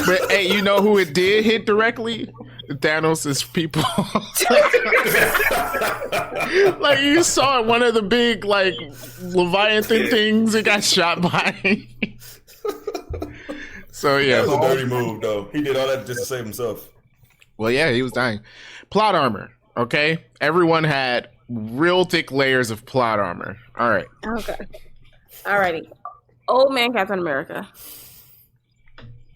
But hey, you know who it did hit directly? Thanos' people. You saw one of the big Leviathan things it got shot by. So yeah, that was a dirty move though. He did all that just to save himself. Well, yeah, he was dying. Plot armor. Okay, everyone had real thick layers of plot armor. All right. Okay. Alrighty. Old Man Captain America.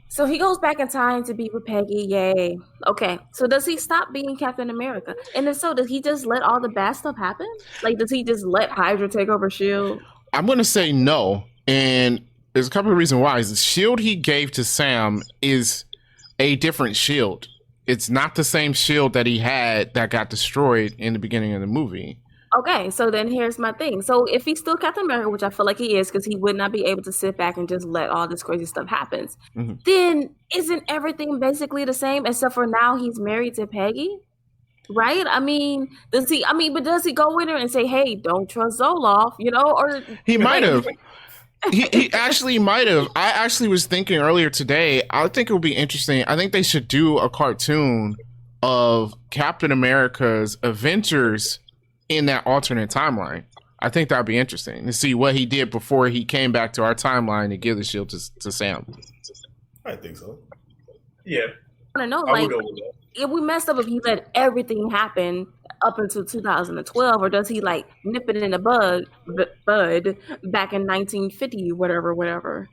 So he goes back in time to be with Peggy. Yay. Okay. So does he stop being Captain America? And if so, does he just let all the bad stuff happen? Does he just let Hydra take over S.H.I.E.L.D.? I'm going to say no. And there's a couple of reasons why. The shield he gave to Sam is a different shield. It's not the same shield that he had that got destroyed in the beginning of the movie. Okay, so then here's my thing. So if he's still Captain America, which I feel like he is, because he would not be able to sit back and just let all this crazy stuff happen, then isn't everything basically the same except for now he's married to Peggy? Right? I mean, does he go in there and say, "Hey, don't trust Zoloft," or he might have. he actually might have. I actually was thinking earlier today, I think it would be interesting. I think they should do a cartoon of Captain America's adventures in that alternate timeline. I think that would be interesting to see what he did before he came back to our timeline to give the shield to Sam. I think so. Yeah. I don't know, like, if we messed up if he let everything happen up until 2012, or does he like nip it in the bud back in 1950, whatever.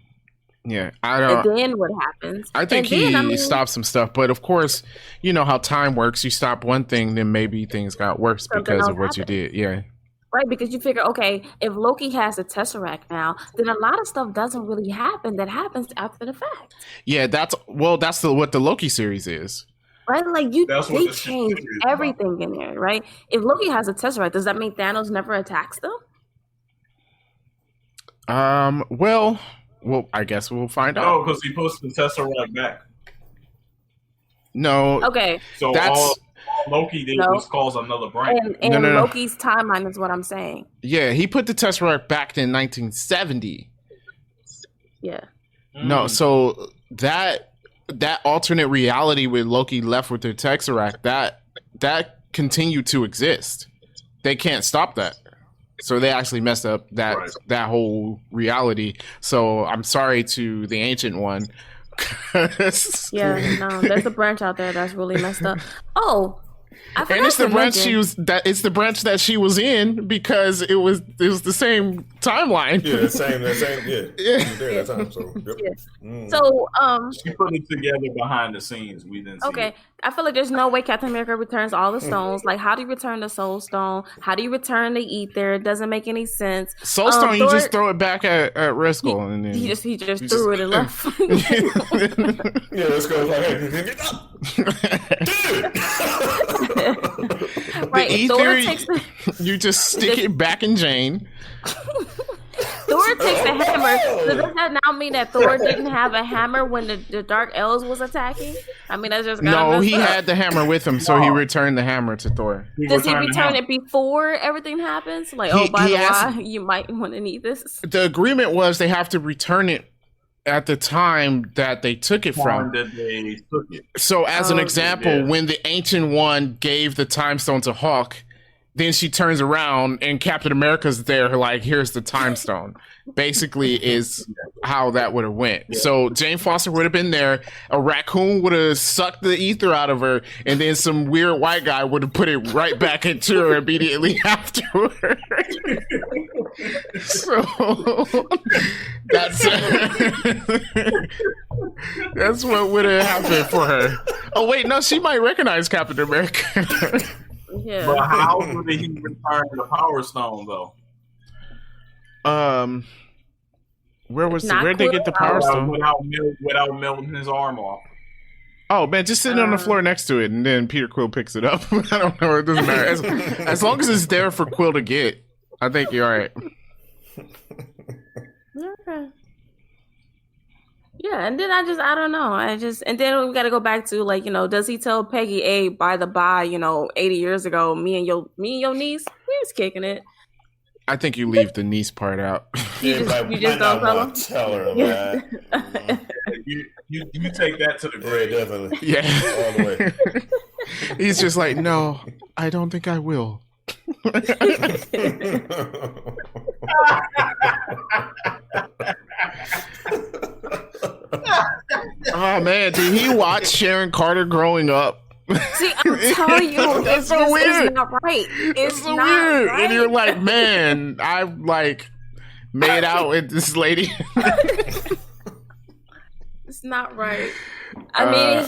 Yeah, I don't. And then what happens? I think he stopped some stuff, but of course, you know how time works. You stop one thing, then maybe things got worse because of what you did. Yeah. Right, because you figure, okay, if Loki has a Tesseract now, then a lot of stuff doesn't really happen that happens after the fact. Yeah, that's what the Loki series is. Right, like they change everything in there, right? If Loki has a Tesseract, does that mean Thanos never attacks them? Well, I guess we'll find out. No, because he puts the Tesseract back. No. Okay. So all Loki did was cause another break. And Loki's timeline is what I'm saying. Yeah, he put the Tesseract back in 1970. Yeah. No, so that alternate reality with Loki left with the Tesseract, that continued to exist. They can't stop that. So they actually messed up that whole reality. So I'm sorry to the Ancient One. Yeah, no, there's a branch out there that's really messed up. Oh, I forgot. And it's the branch it's the branch that she was in because it was the same timeline. Yeah, the same. Yeah. She was there that time. So, yep. Yeah. So, she put it together behind the scenes. We didn't see it. I feel like there's no way Captain America returns all the stones. Like, how do you return the Soul Stone? How do you return the Ether? It doesn't make any sense. Soul Stone, you just throw it back at Riskel, and then he just threw it and left. Yeah, Riskel was like, right, the ether, you just stick it back in Jane. Thor takes the hammer. So does that now mean that Thor didn't have a hammer when the Dark Elves was attacking? I mean, that's just he had the hammer with him, so he returned the hammer to Thor. Does he return it before everything happens? Like, by the way, you might want to need this. The agreement was they have to return it at the time that they took it from. So, as an example, when the Ancient One gave the Time Stone to Hawk, then she turns around and Captain America's there, like, here's the Time Stone. Basically, is how that would have went. Yeah. So Jane Foster would have been there. A raccoon would have sucked the ether out of her, and then some weird white guy would have put it right back into her immediately afterward. So that's what would have happened for her. Oh wait, no, she might recognize Captain America. Yeah. But how did he return the Power Stone though? Where'd they get the Power Stone? Without melting his arm off. Oh man, just sitting on the floor next to it, and then Peter Quill picks it up. I don't know. It doesn't matter. As long as it's there for Quill to get, I think you're all right. Okay. Yeah, and then I don't know. And then we got to go back to, like, does he tell Peggy, hey, by the by, 80 years ago, me and your niece, we was kicking it. I think you leave the niece part out. You just don't tell her that. You take that to the grave. Yeah, definitely. Yeah. All the way. He's just like, no, I don't think I will. Oh man, did he watch Sharon Carter growing up? See, I'm telling you, it's so weird. It's not right. It's so not weird. Right. And you're like, man, I've made out with this lady. It's not right. I mean,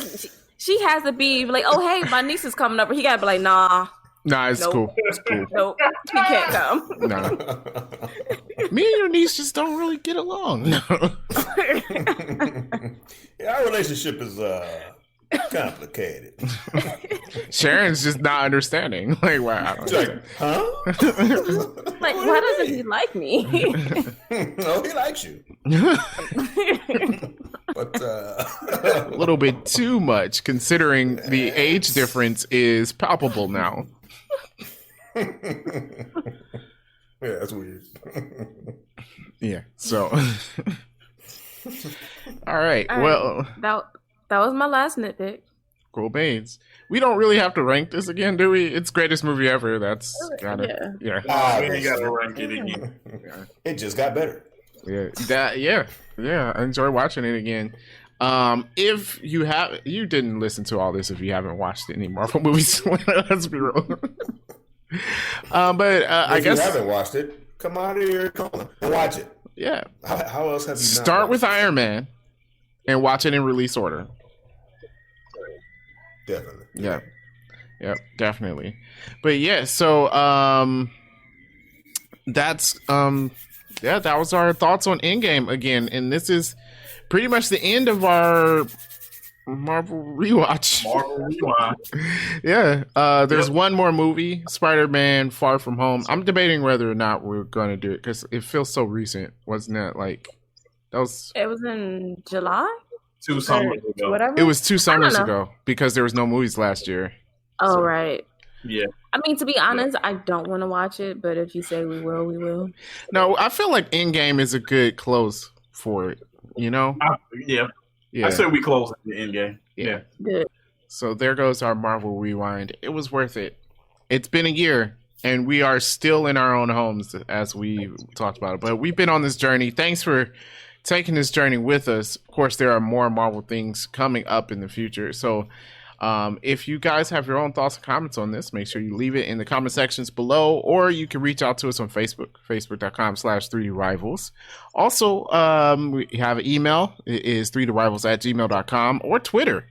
she has to be like, oh hey, my niece is coming up. He gotta be like, nah. Nah, it's cool. It's cool. Nope, he can't come. Nah. Me and your niece just don't really get along. No. Yeah, our relationship is Complicated. Sharon's just not understanding. Like, wow. She's like, huh? Like, why doesn't he like me? Oh, he likes you. But a little bit too much, considering the age difference is palpable now. Yeah, that's weird. Yeah. So. All right. Well, that was my last nitpick. Cool beans. We don't really have to rank this again, do we? It's greatest movie ever. That's gotta, We ain't gotta rank it again. It just got better. Yeah. I enjoy watching it again. If you didn't listen to all this if you haven't watched any Marvel movies. Let's be real. But I guess if you haven't watched it, come out of your corner and watch it. Yeah. How else have you start with Iron Man and watch it in release order? Definitely. Yeah. Yep, definitely. But yeah, so that was our thoughts on Endgame again, and this is pretty much the end of our Marvel rewatch. Yeah. There's one more movie, Spider-Man: Far From Home. I'm debating whether or not we're going to do it because it feels so recent, wasn't it? Like that was. It was in July. 2 summers ago. Whatever. It was 2 summers ago because there was no movies last year. Oh, right. Yeah. I mean, to be honest, I don't want to watch it, but if you say we will, we will. No, I feel like Endgame is a good close for it, you know? Yeah. I said we close at the Endgame. Yeah. Good. So there goes our Marvel Rewind. It was worth it. It's been a year, and we are still in our own homes, as we talked about it. But we've been on this journey. Thanks for taking this journey with us. Of course, there are more Marvel things coming up in the future. So if you guys have your own thoughts and comments on this, make sure you leave it in the comment sections below, or you can reach out to us on Facebook, facebook.com/3drivals. Also, we have an email. It is 3drivals@gmail.com, or Twitter,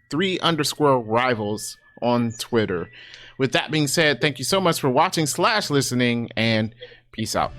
3_rivals on Twitter. With that being said, thank you so much for watching /listening, and peace out.